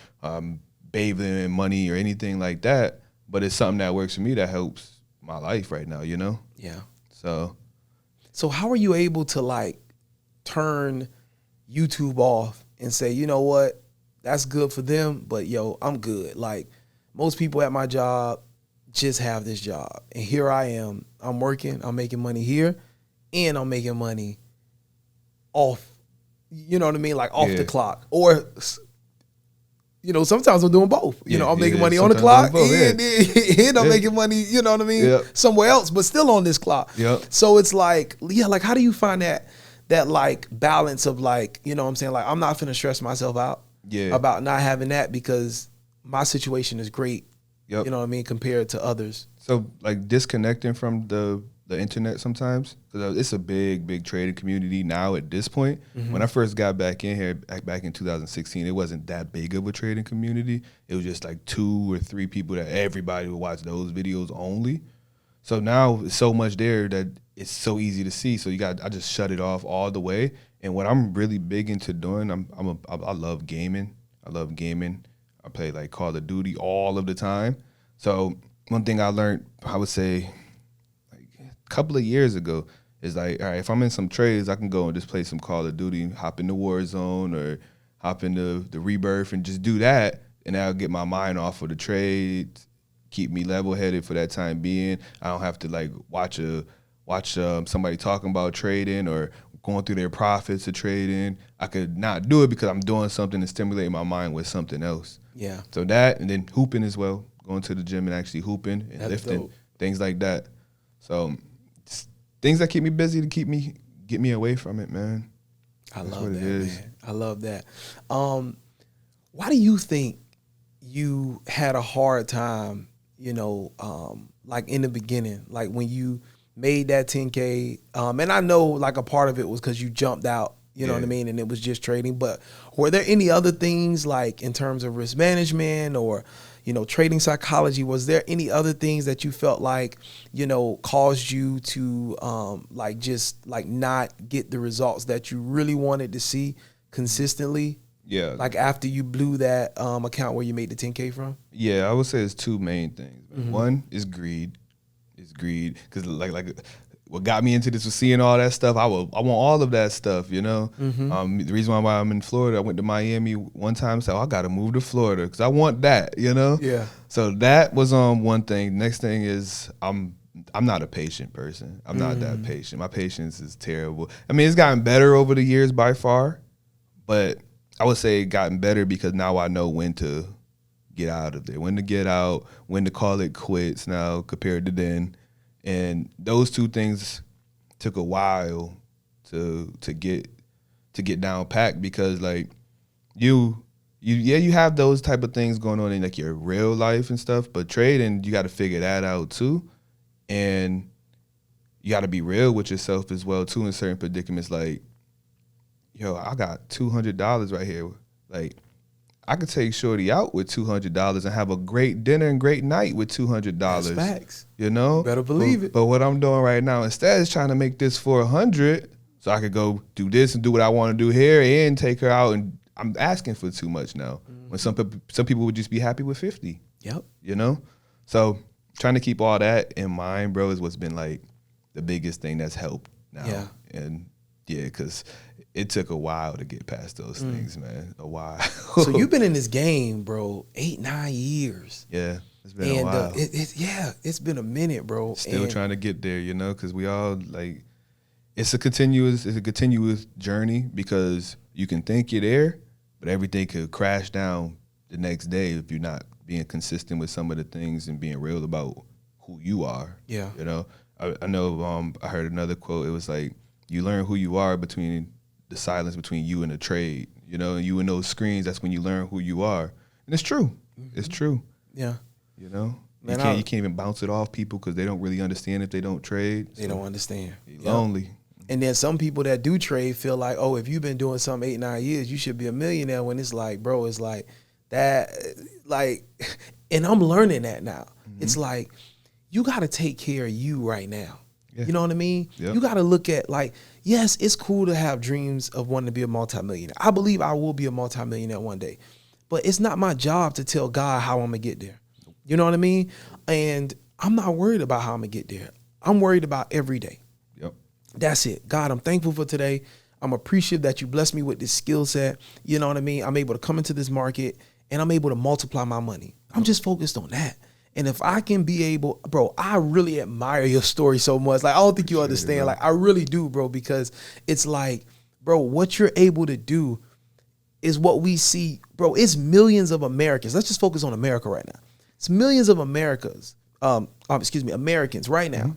Speaker 1: bathing in money or anything like that, but it's something that works for me that helps my life right now,
Speaker 2: Yeah.
Speaker 1: So
Speaker 2: how are you able to like turn YouTube off and say, you know what, that's good for them, but yo, I'm good. Like, most people at my job just have this job, and here I am. I'm working, I'm making money here, and I'm making money off, you know what I mean? Like off the clock. Or, sometimes I'm doing both. I'm making money on the clock and I'm making money, you know what I mean? Somewhere else, but still on this clock. So it's like, like how do you find that like balance of like, you know what I'm saying? Like, I'm not finna stress myself out about not having that because my situation is great. You know what I mean? Compared to others. So
Speaker 1: like disconnecting from the internet sometimes, because it's a big trading community now at this point. When I first got back in here, back in 2016, it wasn't that big of a trading community. It was just like 2 or 3 people that everybody would watch those videos only. So now it's so much there that it's so easy to see. So I just shut it off all the way. And what I'm really big into doing, I love gaming. I play like Call of Duty all of the time. So one thing I learned, I would say, like a couple of years ago, is like, all right, if I'm in some trades, I can go and just play some Call of Duty, hop into Warzone or hop into the Rebirth and just do that, and that'll get my mind off of the trades, keep me level-headed for that time being. I don't have to like watch somebody talking about trading or going through their profits of trading. I could not do it because I'm doing something to stimulate my mind with something else. Yeah. So that, and then hooping as well, going to the gym and actually hooping and lifting, things like that. So things that keep me busy to get me away from it, man. I love that, man. I love that. Why do you think you had a hard time,
Speaker 2: like in the beginning, like when you made that 10K, and I know like a part of it was because you jumped out, you know what I mean, and it was just trading. But were there any other things like in terms of risk management or trading psychology? Was there any other things that you felt like caused you to just not get the results that you really wanted to see consistently?
Speaker 1: Yeah.
Speaker 2: Like after you blew that account where you made the 10K from?
Speaker 1: Yeah, I would say it's two main things. One is greed. It's greed. Because like what got me into this was seeing all that stuff. I want all of that stuff, The reason why I'm in Florida, I went to Miami one time, so I got to move to Florida because I want that,
Speaker 2: Yeah.
Speaker 1: So that was one thing. Next thing is I'm not a patient person. I'm not that patient. My patience is terrible. I mean, it's gotten better over the years by far, but I would say it gotten better because now I know when to get out of there, when to get out, when to call it quits now compared to then. And those two things took a while to get down packed because like you have those type of things going on in like your real life and stuff, but trading, you got to figure that out too. And you got to be real with yourself as well too in certain predicaments. Like, yo, I got $200 right here. Like, I could take Shorty out with $200 and have a great dinner and great night with $200.
Speaker 2: That's facts.
Speaker 1: You know?
Speaker 2: You better believe it.
Speaker 1: But what I'm doing right now instead is trying to make this for $100 so I could go do this and do what I want to do here and take her out. And I'm asking for too much now. When some people would just be happy with 50.
Speaker 2: Yep.
Speaker 1: So trying to keep all that in mind, bro, is what's been like the biggest thing that's helped now.
Speaker 2: Yeah.
Speaker 1: And yeah, because it took a while to get past those things, man. A while.
Speaker 2: So you've been in this game, bro, 8-9 years.
Speaker 1: Yeah, it's been a while.
Speaker 2: It's been a minute, bro.
Speaker 1: Still trying to get there, because we all like, it's a continuous journey because you can think you're there, but everything could crash down the next day if you're not being consistent with some of the things and being real about who you are.
Speaker 2: Yeah.
Speaker 1: I know I heard another quote. It was like, you learn who you are between the silence between you and the trade, and you and those screens, that's when you learn who you are. And it's true. It's true.
Speaker 2: Yeah.
Speaker 1: Man, you can't even bounce it off people because they don't really understand if they don't trade.
Speaker 2: They don't understand.
Speaker 1: You're lonely.
Speaker 2: And then some people that do trade feel like, oh, if you've been doing something 8-9 years, you should be a millionaire, when it's like, bro, it's like that, like, and I'm learning that now. It's like, you got to take care of you right now. Yeah. You know what I mean? Yep. You got to look at like, yes, it's cool to have dreams of wanting to be a multimillionaire. I believe I will be a multimillionaire one day, but it's not my job to tell God how I'm going to get there. You know what I mean? And I'm not worried about how I'm going to get there. I'm worried about every day.
Speaker 1: Yep.
Speaker 2: That's it. God, I'm thankful for today. I'm appreciative that you blessed me with this skill set. You know what I mean? I'm able to come into this market and I'm able to multiply my money. I'm just focused on that. And if I can be able, bro, I really admire your story so much. Like, I don't think you understand. Like, I really do, bro, because it's like, bro, what you're able to do is what we see, bro. It's millions of Americans. Let's just focus on America right now. It's millions of Americans right now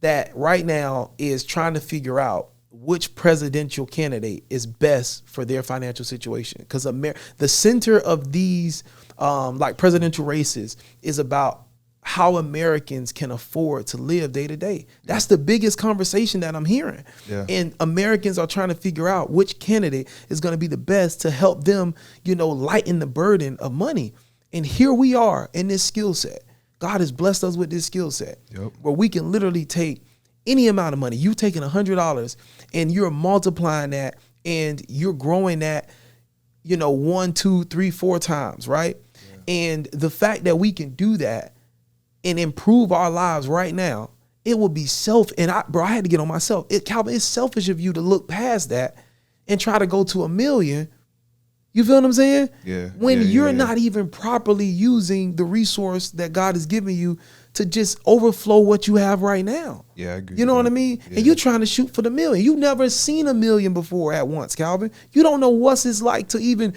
Speaker 2: that right now is trying to figure out which presidential candidate is best for their financial situation. Because the center of these like presidential races is about how Americans can afford to live day to day. That's the biggest conversation that I'm hearing. Yeah. And Americans are trying to figure out which candidate is going to be the best to help them, lighten the burden of money. And here we are in this skill set. God has blessed us with this skill set where we can literally take any amount of money. You taking $100 and you're multiplying that and you're growing that, 1, 2, 3, 4 times, right? Yeah. And the fact that we can do that and improve our lives right now, it will be I had to get on myself. Calvin, it's selfish of you to look past that and try to go to $1 million. You feel what I'm saying?
Speaker 1: Yeah.
Speaker 2: When you're not even properly using the resource that God has given you to just overflow what you have right now.
Speaker 1: Yeah, I agree.
Speaker 2: You know what I mean? Yeah. And you're trying to shoot for the $1 million. You've never seen $1 million before at once, Calvin. You don't know what it's like to even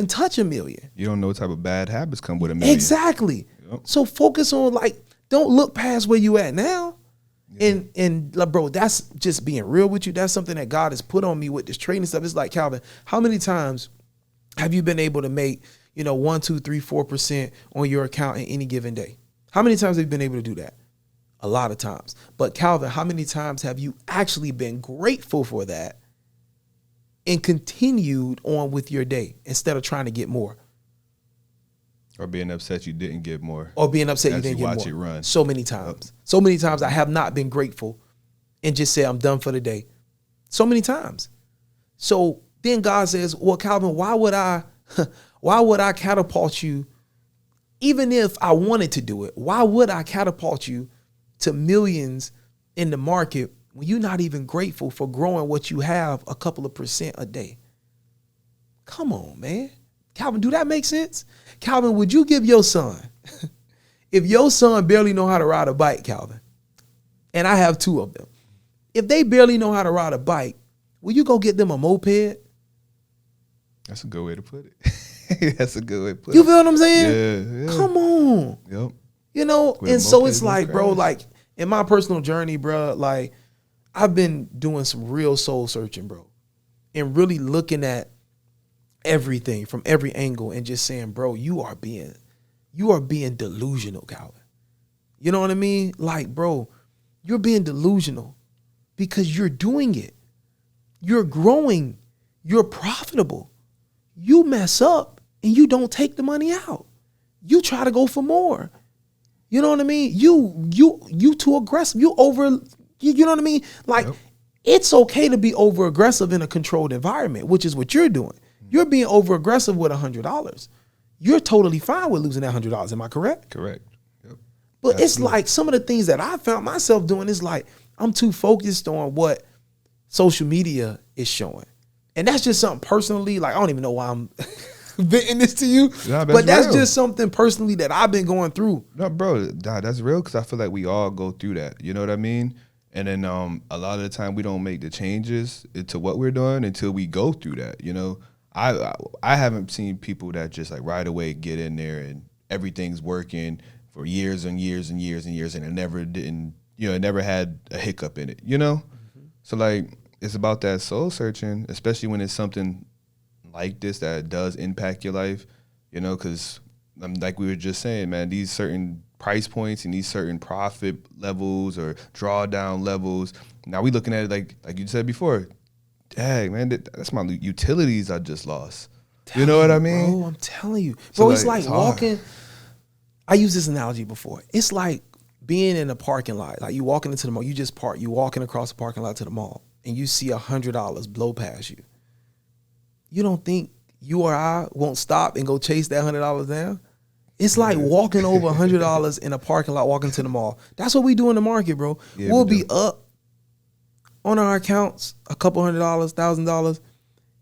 Speaker 2: touch $1 million.
Speaker 1: You don't know what type of bad habits come with $1 million.
Speaker 2: Exactly. Yep. So focus on don't look past where you at now. Yeah. And bro, that's just being real with you. That's something that God has put on me with this trading stuff. It's like, Calvin, how many times have you been able to make, 1, 2, 3, 4% on your account in any given day? How many times have you been able to do that? A lot of times. But Calvin, how many times have you actually been grateful for that and continued on with your day instead of trying to get more?
Speaker 1: Or being upset you didn't get more.
Speaker 2: Or being upset you
Speaker 1: As
Speaker 2: didn't
Speaker 1: you
Speaker 2: get
Speaker 1: watch
Speaker 2: more.
Speaker 1: it run.
Speaker 2: So many times. So many times I have not been grateful and just said I'm done for the day. So many times. So then God says, well, Calvin, why would I catapult you? Even if I wanted to do it, why would I catapult you to millions in the market when you're not even grateful for growing what you have a couple of % a day? Come on, man. Calvin, do that make sense? Calvin, would you give your son, if your son barely know how to ride a bike, Calvin, and I have 2 of them, if they barely know how to ride a bike, will you go get them a moped?
Speaker 1: That's a good way to put it. That's a good way to put it.
Speaker 2: You feel what I'm saying?
Speaker 1: Yeah.
Speaker 2: Come on.
Speaker 1: Yep.
Speaker 2: You know,
Speaker 1: With
Speaker 2: and so
Speaker 1: mopeds
Speaker 2: it's
Speaker 1: and
Speaker 2: like, bro,
Speaker 1: cars.
Speaker 2: like in my personal journey, bro, like I've been doing some real soul searching, bro, and really looking at everything from every angle and just saying, bro, you are being delusional, Calvin. You know what I mean? Like, bro, you're being delusional because you're doing it. You're growing. You're profitable. You mess up and you don't take the money out. You try to go for more. You know what I mean? You too aggressive. You know what I mean? Like, It's okay to be over aggressive in a controlled environment, which is what you're doing. You're being over aggressive with $100. You're totally fine with losing that $100. Am I correct?
Speaker 1: Correct. Yep.
Speaker 2: But it's like some of the things that I found myself doing is like I'm too focused on what social media is showing. And that's just something personally, like I don't even know why I'm venting this to you, but that's
Speaker 1: real.
Speaker 2: just something personally that I've been going through.
Speaker 1: No, bro, that's real because I feel like we all go through that. You know what I mean? And then a lot of the time we don't make the changes into what we're doing until we go through that. You know, I haven't seen people that just like right away get in there and everything's working for years and years and years and years and it never had a hiccup in it. You know, so like it's about that soul searching, especially when it's something like this that does impact your life. You know, because like we were just saying, man, these certain price points and these certain profit levels or drawdown levels. Now we looking at it like you said before. Dang, man, that's my utilities I just lost. You know what I mean?
Speaker 2: Bro, I'm telling you.
Speaker 1: So
Speaker 2: Bro, it's like
Speaker 1: it's hard.
Speaker 2: walking. I used this analogy before. It's like being in a parking lot. Like you walking into the mall, you just park. You walking across the parking lot to the mall and you see $100 blow past you. You don't think you or I won't stop and go chase that $100 down? It's like walking over $100 in a parking lot, walking to the mall. That's what we do in the market, bro.
Speaker 1: Yeah,
Speaker 2: we'll
Speaker 1: we
Speaker 2: be
Speaker 1: do.
Speaker 2: up on our accounts a couple $100, $1,000,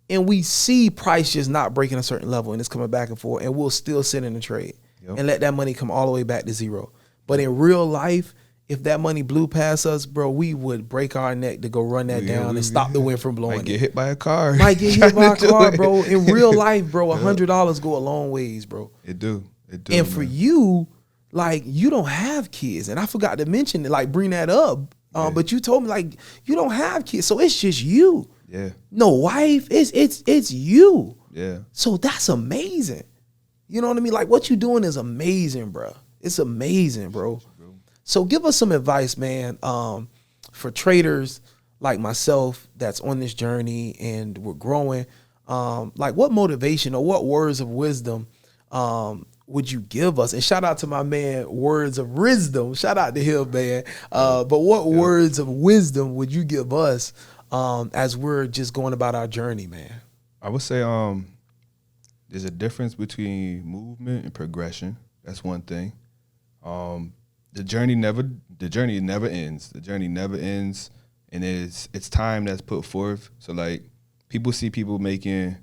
Speaker 2: and we see price just not breaking a certain level and it's coming back and forth, and we'll still sit in the trade and let that money come all the way back to zero. But in real life, if that money blew past us, bro, we would break our neck to go run that down and stop the wind from blowing.
Speaker 1: Might get hit by a car.
Speaker 2: Might get hit by a
Speaker 1: Trying to do
Speaker 2: car,
Speaker 1: it.
Speaker 2: bro. In real life, bro, $100 go a long ways, bro.
Speaker 1: It do.
Speaker 2: And for you, like, you don't have kids. And I forgot to mention it, like, bring that up. But you told me, like, you don't have kids. So it's just you.
Speaker 1: Yeah.
Speaker 2: No wife. It's you.
Speaker 1: Yeah.
Speaker 2: So that's amazing. You know what I mean? Like, what you doing is amazing, bro. It's amazing, bro. So give us some advice, man, for traders like myself that's on this journey and we're growing. Like, what motivation or what words of wisdom would you give us? And shout out to my man, Words of Wisdom. Shout out to him, man. But what words of wisdom would you give us as we're just going about our journey, man?
Speaker 1: I would say there's a difference between movement and progression. That's one thing. The journey never ends. The journey never ends, and it's time that's put forth. So like people see people making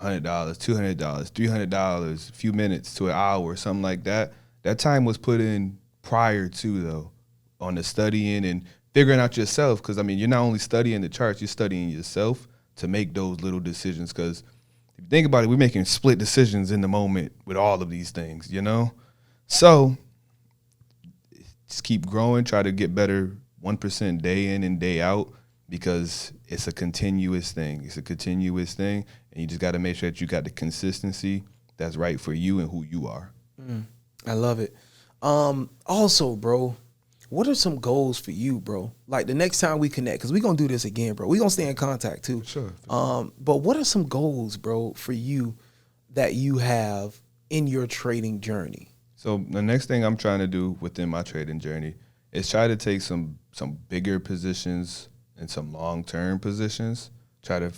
Speaker 1: $100, $200, $300, a few minutes to an hour or something like that. That time was put in prior to, though, on the studying and figuring out yourself. Because I mean, you're not only studying the charts, you're studying yourself to make those little decisions. Because if you think about it, we're making split decisions in the moment with all of these things, you know. So just keep growing, try to get better 1% day in and day out, because it's a continuous thing. It's a continuous thing, and you just got to make sure that you got the consistency that's right for you and who you are.
Speaker 2: I love it. Also, bro, what are some goals for you, bro? Like the next time we connect, because we're gonna do this again, bro. We're gonna stay in contact too.
Speaker 1: Sure.
Speaker 2: But what are some goals, bro, for you that you have in your trading journey?
Speaker 1: So the next thing I'm trying to do within my trading journey is try to take some bigger positions and some long-term positions. Try to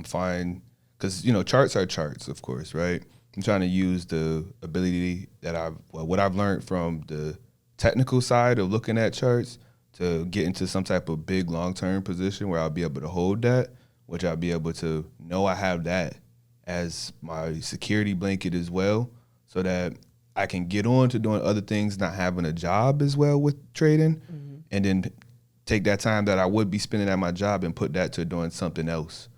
Speaker 1: find, because charts are charts, of course, right? I'm trying to use the ability that what I've learned from the technical side of looking at charts to get into some type of big long-term position where I'll be able to hold that, which I'll be able to know I have that as my security blanket as well, so that I can get on to doing other things, not having a job as well with trading, and then take that time that I would be spending at my job and put that to doing something else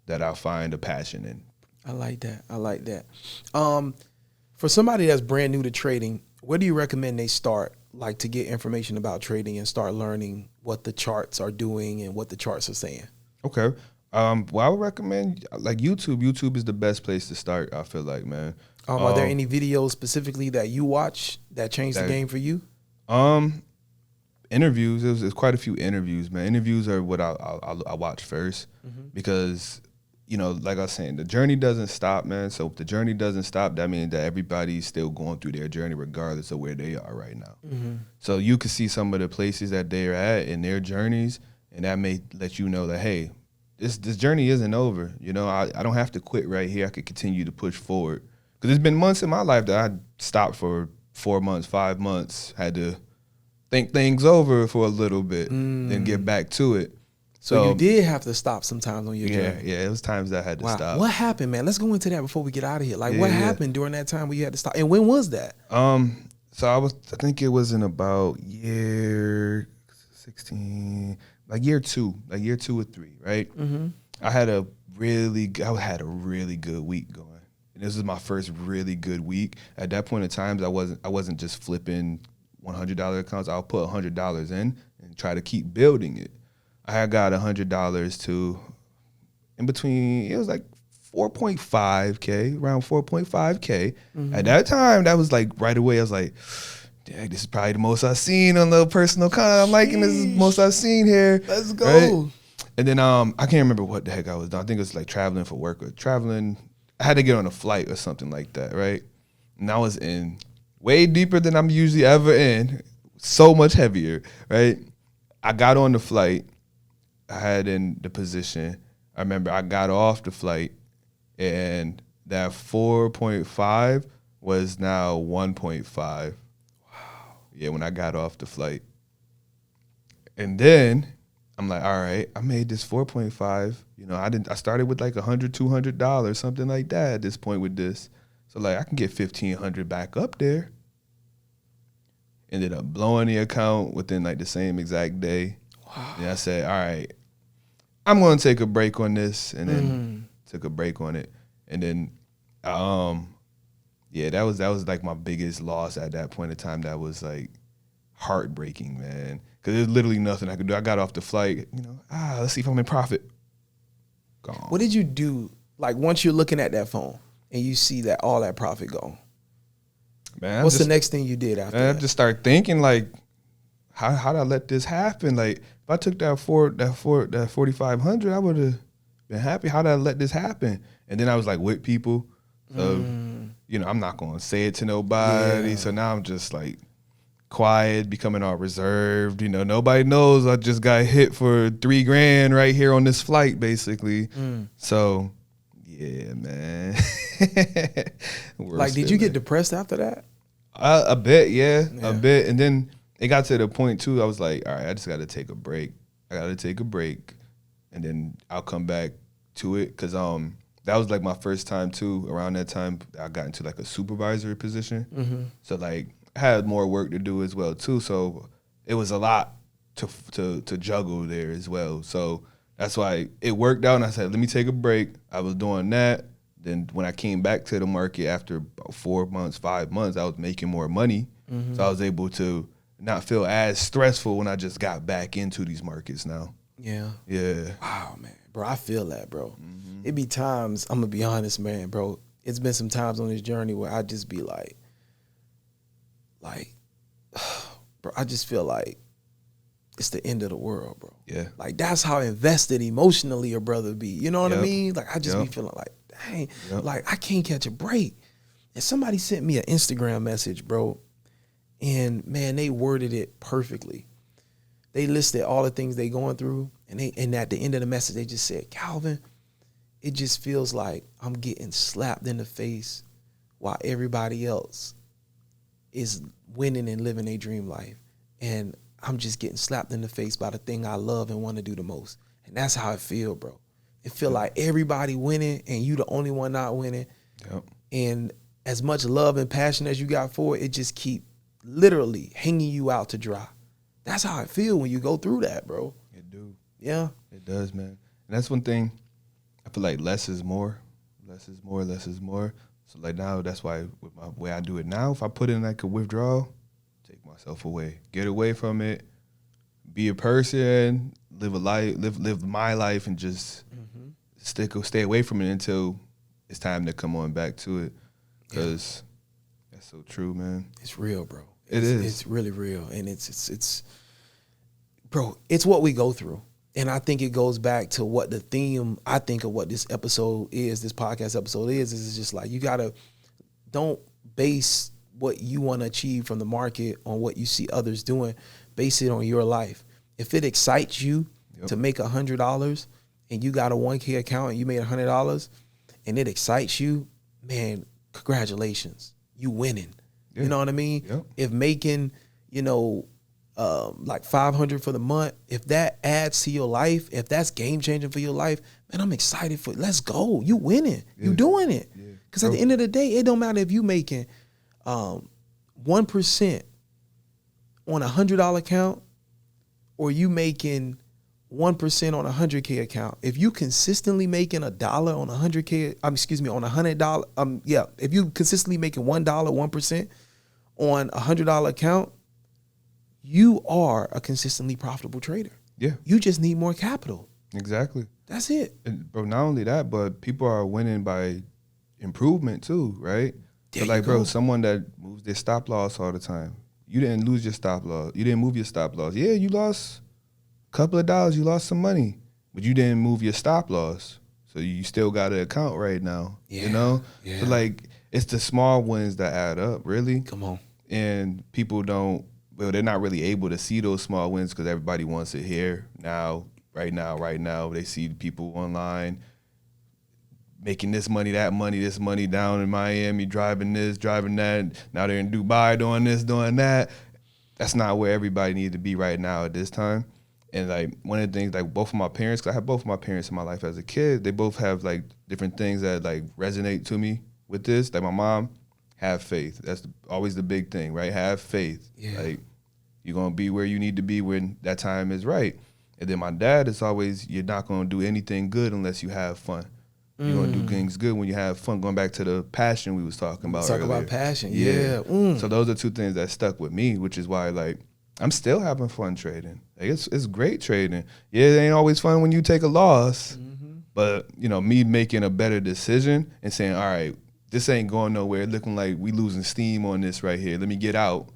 Speaker 1: that I find a passion in.
Speaker 2: I like that. For somebody that's brand new to trading, where do you recommend they start, like to get information about trading and start learning what the charts are doing and what the charts are saying?
Speaker 1: Okay. Well, I would recommend like YouTube. YouTube is the best place to start, I feel like, man.
Speaker 2: Are there any videos specifically that you watch that changed the game for you?
Speaker 1: Interviews. There's quite a few interviews, man. Interviews are what I watch first, because like I was saying, the journey doesn't stop, man. So if the journey doesn't stop, that means that everybody's still going through their journey regardless of where they are right now. So you can see some of the places that they're at in their journeys, and that may let you know that, hey, this journey isn't over. I don't have to quit right here. I could continue to push forward. Because there's been months in my life that I stopped for 4 months, 5 months, had to think things over for a little bit, then get back to it.
Speaker 2: So you did have to stop sometimes on your journey.
Speaker 1: Yeah, it was times that I had to stop.
Speaker 2: What happened, man? Let's go into that before we get out of here. Like, what happened during that time where you had to stop? And when was that?
Speaker 1: So I think it was in about year 16, like year two or three, right? I had a really good week going. And this was my first really good week. At that point in time, I wasn't just flipping $100 accounts. I'll put $100 in and try to keep building it. I had got $100 to, in between, it was like 4.5K, around 4.5K. At that time, that was like right away, I was like, dang, this is probably the most I've seen on the personal account. I'm liking this is the most I've seen here.
Speaker 2: Let's go.
Speaker 1: Right? And then I can't remember what the heck I was doing. I think it was like traveling for work or traveling. I had to get on a flight or something like that, right? And I was in way deeper than I'm usually ever in, so much heavier, right? I got on the flight. I had in the position. I remember I got off the flight, and that 4.5 was now 1.5. Wow. Yeah, when I got off the flight. And then I'm like, all right, I made this 4.5. I started with like $100, $200, something like that at this point with this. So like I can get $1,500 back up there. Ended up blowing the account within like the same exact day. Wow. And I said, all right, I'm going to take a break on this, and then took a break on it. And then, that was like my biggest loss at that point in time. That was like heartbreaking, man. Because there's literally nothing I could do. I got off the flight, let's see if I'm in profit. Gone.
Speaker 2: What did you do, like once you're looking at that phone and you see that all that profit gone?
Speaker 1: Man,
Speaker 2: what's the next thing you did after that?
Speaker 1: I just started thinking like, how did I let this happen? Like if I took that 4,500, I would have been happy. How did I let this happen? And then I was like with people, so I'm not gonna say it to nobody. Yeah. So now I'm just like quiet, becoming all reserved. Nobody knows I just got hit for $3,000 right here on this flight, basically. So yeah, man.
Speaker 2: Like, did you get depressed after that?
Speaker 1: A bit, yeah, a bit. And then it got to the point too, I was like, all right, I just got to take a break. And then I'll come back to it. Because that was like my first time too. Around that time, I got into like a supervisory position. So like I had more work to do as well too. So it was a lot to juggle there as well. So that's why it worked out. And I said, let me take a break. I was doing that. Then when I came back to the market after about 4 months, 5 months, I was making more money. So I was able to not feel as stressful when I just got back into these markets now. Yeah.
Speaker 2: Wow, man. Bro, I feel that, bro. It be times, I'm going to be honest, man, bro. It's been some times on this journey where I just be like, bro, I just feel like it's the end of the world, bro.
Speaker 1: Yeah.
Speaker 2: Like, that's how invested emotionally a brother be. You know what I
Speaker 1: Yep.
Speaker 2: mean? Like, I just be
Speaker 1: Yep.
Speaker 2: feeling like, dang,
Speaker 1: Yep.
Speaker 2: like, I can't catch a break. And somebody sent me an Instagram message, bro, and man, they worded it perfectly. They listed all the things they going through, and at the end of the message, they just said, Calvin, it just feels like I'm getting slapped in the face while everybody else is winning and living a dream life. And I'm just getting slapped in the face by the thing I love and want to do the most. And that's how I feel, bro. It feel like everybody winning and you the only one not winning.
Speaker 1: Yep.
Speaker 2: And as much love and passion as you got for it, it just keep literally hanging you out to dry. That's how I feel when you go through that, bro.
Speaker 1: It do.
Speaker 2: Yeah.
Speaker 1: It does, man. And that's one thing. I feel like less is more. Less is more. Less is more. So like now, that's why with my way I do it now, if I put in like a withdrawal, take myself away, get away from it, be a person, live a life, live my life, and just stay away from it until it's time to come on back to it. Because that's so true, man.
Speaker 2: It's real, bro.
Speaker 1: It is.
Speaker 2: It's really real. And it's bro, it's what we go through. And I think it goes back to what the theme, I think, of what this episode is, this podcast episode is it's just like, you gotta, don't base what you want to achieve from the market on what you see others doing. Base it on your life. If it excites you to make $100 and you got a 1K account and you made $100 and it excites you, man, congratulations. You winning.
Speaker 1: Yeah.
Speaker 2: You know what I mean?
Speaker 1: Yep.
Speaker 2: If making, like $500 for the month, if that adds to your life, if that's game changing for your life, man, I'm excited for it. Let's go. You winning. You doing it. Because at the end of the day, it don't matter if you making 1% on a $100 account or you making 1% on a 100K account. If you consistently making $1 on 100K, on $100, if you consistently making $1, 1% on a $100 account, you are a consistently profitable trader.
Speaker 1: Yeah.
Speaker 2: You just need more capital.
Speaker 1: Exactly.
Speaker 2: That's it.
Speaker 1: And bro, not only that, but people are winning by improvement too, right? So like, bro, someone that moves their stop loss all the time. You didn't lose your stop loss. You didn't move your stop loss. Yeah, you lost a couple of dollars. You lost some money, but you didn't move your stop loss. So you still got an account right now.
Speaker 2: Yeah.
Speaker 1: You know?
Speaker 2: Yeah.
Speaker 1: So like, it's the small wins that add up, really.
Speaker 2: Come on.
Speaker 1: And people they're not really able to see those small wins because everybody wants it here, now, right now. They see people online making this money down in Miami, driving this, driving that. Now they're in Dubai doing this, doing that. That's not where everybody needs to be right now at this time. And like one of the things, like both of my parents, because I have both of my parents in my life as a kid, they both have like different things that like resonate to me with this. Like my mom, have faith. That's always the big thing, right? Have faith.
Speaker 2: Yeah.
Speaker 1: Like you're going to be where you need to be when that time is right. And then my dad is always, you're not going to do anything good unless you have fun. You're going to do things good when you have fun. Going back to the passion we was talking about earlier.
Speaker 2: Talk about passion. Yeah.
Speaker 1: So those are two things that stuck with me, which is why like I'm still having fun trading. Like, it's great trading. Yeah, it ain't always fun when you take a loss. But, me making a better decision and saying, all right, this ain't going nowhere. Looking like we losing steam on this right here. Let me get out.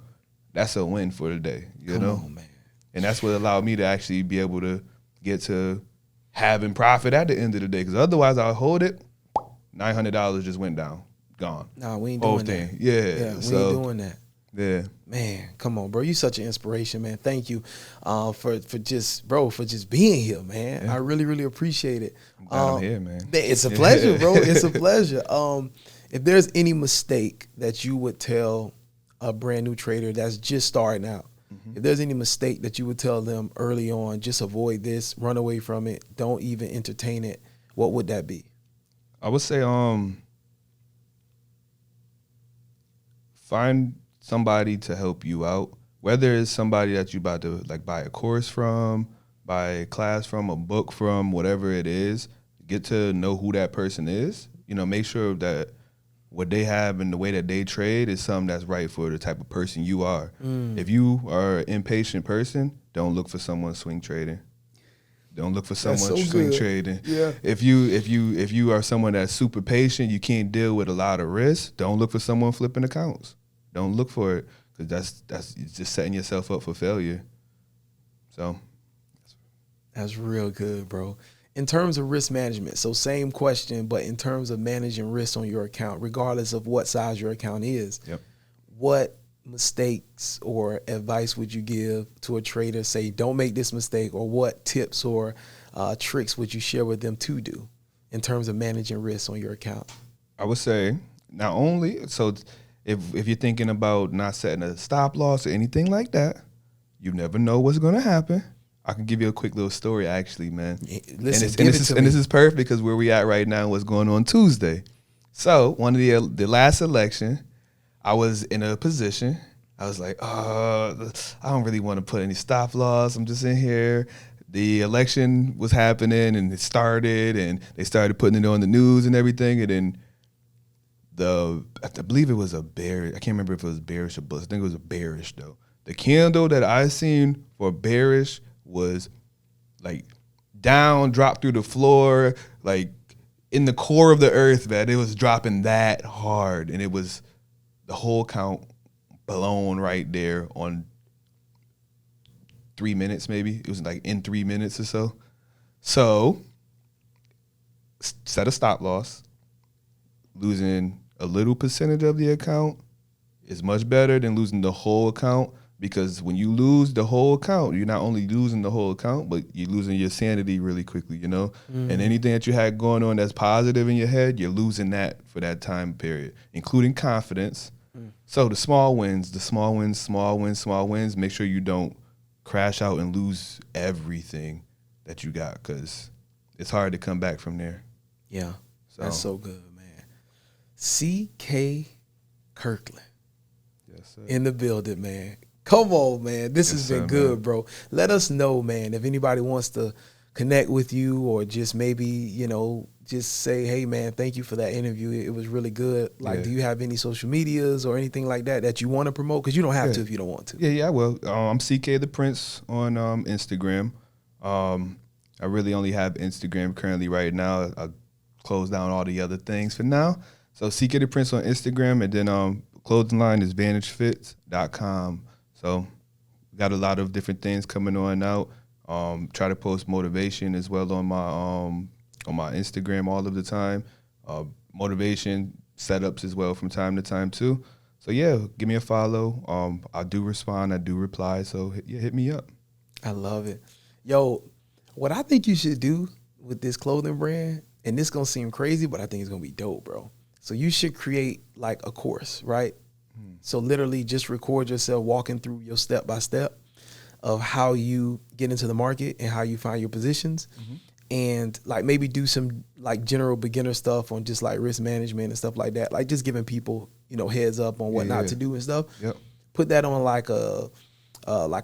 Speaker 1: That's a win for the day, you know?
Speaker 2: On, man.
Speaker 1: And that's what allowed me to actually be able to get to having profit at the end of the day. Because otherwise, I'll hold it. $900 just went down, gone.
Speaker 2: Nah, we ain't
Speaker 1: Whole
Speaker 2: doing
Speaker 1: thing.
Speaker 2: that.
Speaker 1: Yeah,
Speaker 2: we
Speaker 1: so,
Speaker 2: ain't doing that.
Speaker 1: Yeah.
Speaker 2: Man, come on, bro. You such an inspiration, man. Thank you for just being here, man.
Speaker 1: Yeah.
Speaker 2: I really, really appreciate it.
Speaker 1: I'm glad I'm here, man.
Speaker 2: It's a pleasure, bro. It's a pleasure. If there's any mistake that you would tell a brand new trader that's just starting out, if there's any mistake that you would tell them early on, just avoid this, run away from it, don't even entertain it, what would that be?
Speaker 1: I would say find somebody to help you out, whether it's somebody that you about to like buy a course from, buy a class from, a book from, whatever it is. Get to know who that person is. Make sure that what they have and the way that they trade is something that's right for the type of person you are. If you are an impatient person, don't look for someone swing trading. Don't look for someone
Speaker 2: so
Speaker 1: swing
Speaker 2: good.
Speaker 1: trading.
Speaker 2: Yeah.
Speaker 1: If you are someone that's super patient, you can't deal with a lot of risk, don't look for someone flipping accounts. Don't look for it. because that's just setting yourself up for failure. So
Speaker 2: that's real good, bro. In terms of risk management, so same question, but in terms of managing risk on your account, regardless of what size your account is, what mistakes or advice would you give to a trader? Say, don't make this mistake, or what tips or tricks would you share with them to do in terms of managing risk on your account?
Speaker 1: I would say not only, so if you're thinking about not setting a stop loss or anything like that, you never know what's going to happen. I can give you a quick little story, actually, man.
Speaker 2: Listen,
Speaker 1: and this is perfect because where we at right now, what's going on Tuesday. So one of the last election, I was in a position. I was like, I don't really want to put any stop loss. I'm just in here. The election was happening and it started, and they started putting it on the news and everything. And then I believe it was a bearish. I can't remember if it was bearish or bullish. I think it was a bearish though. The candle that I seen for bearish was like down, dropped through the floor, like in the core of the earth, man. It was dropping that hard, and it was the whole count blown right there on 3 minutes, maybe. It was like in 3 minutes or so. So set a stop loss. Losing a little percentage of the account is much better than losing the whole account, because when you lose the whole account, you're not only losing the whole account, but you're losing your sanity really quickly, you know? And anything that you had going on that's positive in your head, you're losing that for that time period, including confidence. So the small wins, make sure you don't crash out and lose everything that you got, because it's hard to come back from there.
Speaker 2: Yeah, that's so good, man. C.K. Kirkland.
Speaker 1: Yes, sir.
Speaker 2: In the building, man. Come on, man. This has been good, man. Bro. Let us know, man, if anybody wants to connect with you, or just maybe, you know, just say, hey, man, thank you for that interview. It was really good. Like, do you have any social medias or anything like that you want to promote? Because you don't have to if you don't want to.
Speaker 1: Yeah, I will. I'm CK the Prince on Instagram. I really only have Instagram currently right now. I closed down all the other things for now. So CK the Prince on Instagram, and then clothing line is vantagefits.com. So we got a lot of different things coming on out. Try to post motivation as well on my Instagram all of the time. Motivation setups as well from time to time too. So yeah, give me a follow. I do respond. I do reply. So hit me up.
Speaker 2: I love it. Yo, what I think you should do with this clothing brand, and this gonna seem crazy, but I think it's gonna be dope, bro. So you should create like a course, right? So literally just record yourself walking through your step-by-step of how you get into the market and how you find your positions. And like maybe do some like general beginner stuff on just like risk management and stuff like that. Like just giving people, you know, heads up on what not to do and stuff. Put that on like a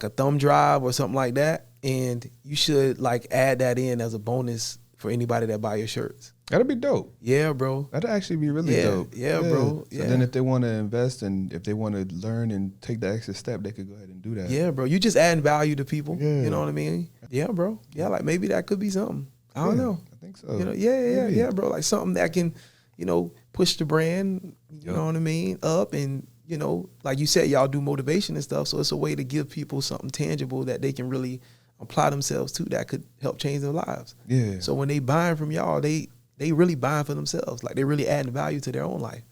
Speaker 2: thumb drive or something like that. And you should like add that in as a bonus for anybody that buy your shirts.
Speaker 1: That'd be dope.
Speaker 2: Yeah, bro.
Speaker 1: That'd actually be really dope.
Speaker 2: Yeah, bro.
Speaker 1: So then if they want to invest and if they want to learn and take the extra step, they could go ahead and do that.
Speaker 2: Yeah, bro. You just adding value to people. You know what I mean? Yeah, bro. Yeah, like maybe that could be something. I don't know.
Speaker 1: I think so.
Speaker 2: You know, yeah, bro. Like something that can, you know, push the brand, you know what I mean, up. And, you know, like you said, y'all do motivation and stuff. So it's a way to give people something tangible that they can really apply themselves to that could help change their lives.
Speaker 1: Yeah.
Speaker 2: So when they buying from y'all, they really buying for themselves. Like they really adding value to their own life.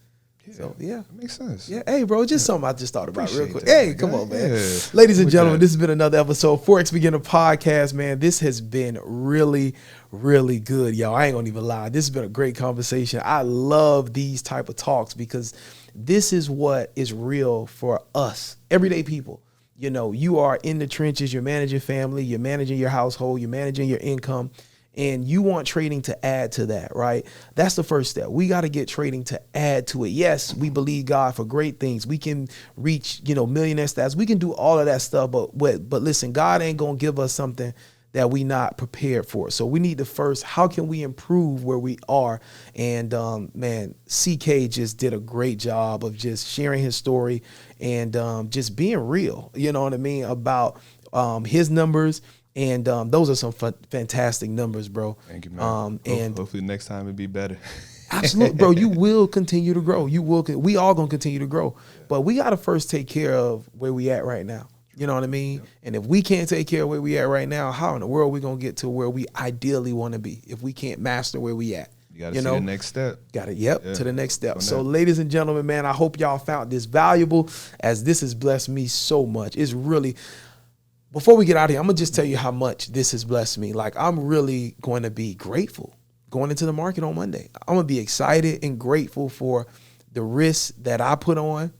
Speaker 1: Yeah.
Speaker 2: So yeah.
Speaker 1: That makes sense.
Speaker 2: Yeah. Hey, bro, just something I just thought about real quick.
Speaker 1: That,
Speaker 2: hey, come on, man.
Speaker 1: Yeah.
Speaker 2: Ladies and gentlemen, this has been another episode of Forex Beginner Podcast, man. This has been really, really good, y'all. I ain't gonna even lie. This has been a great conversation. I love these type of talks because this is what is real for us, everyday people. You know, you are in the trenches, you're managing family, you're managing your household, you're managing your income, and you want trading to add to that, right? That's the first step. We got to get trading to add to it. Yes, we believe God for great things. We can reach, you know, millionaire stats. We can do all of that stuff, but listen, God ain't going to give us something that we not prepared for. So we need to first, how can we improve where we are? And man, CK just did a great job of just sharing his story and just being real, you know what I mean, about his numbers. And those are some fantastic numbers, bro.
Speaker 1: Thank you, man.
Speaker 2: And
Speaker 1: hopefully next time it'll be better.
Speaker 2: Absolutely, bro. You will continue to grow. We all gonna continue to grow, but we gotta first take care of where we at right now. You know what I mean? Yep. And if we can't take care of where we at right now, how in the world are we gonna get to where we ideally want to be if we can't master where we at?
Speaker 1: You gotta see the next step.
Speaker 2: Got it. Yep. Yeah. To the next step. So, ladies and gentlemen, man, I hope y'all found this valuable, as this has blessed me so much. It's really. Before we get out of here, I'm gonna just tell you how much this has blessed me. Like, I'm really going to be grateful going into the market on Monday. I'm gonna be excited and grateful for the risk that I put on,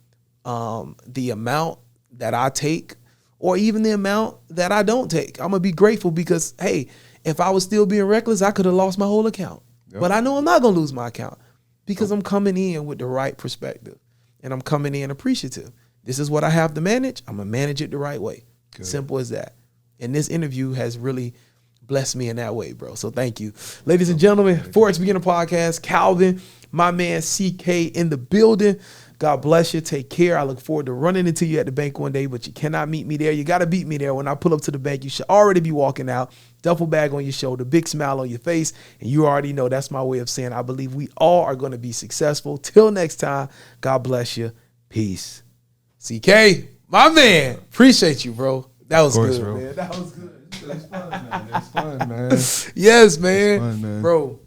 Speaker 2: the amount that I take, or even the amount that I don't take. I'm gonna be grateful because, hey, if I was still being reckless, I could have lost my whole account. Yep. But I know I'm not gonna lose my account because I'm coming in with the right perspective and I'm coming in appreciative. This is what I have to manage. I'm gonna manage it the right way. Good. Simple as that. And this interview has really blessed me in that way, bro. So thank you. Ladies and gentlemen, Forex Beginner Podcast, Calvin, my man CK in the building. God bless you. Take care. I look forward to running into you at the bank one day, but you cannot meet me there. You got to beat me there. When I pull up to the bank, you should already be walking out, duffel bag on your shoulder, big smile on your face, and you already know that's my way of saying I believe we all are going to be successful. Till next time, God bless you. Peace. CK, my man, appreciate you, bro. That was good, bro. Man. That was good. It's fun, man. It's fun, man. Yes, man. It's fun, man. Bro.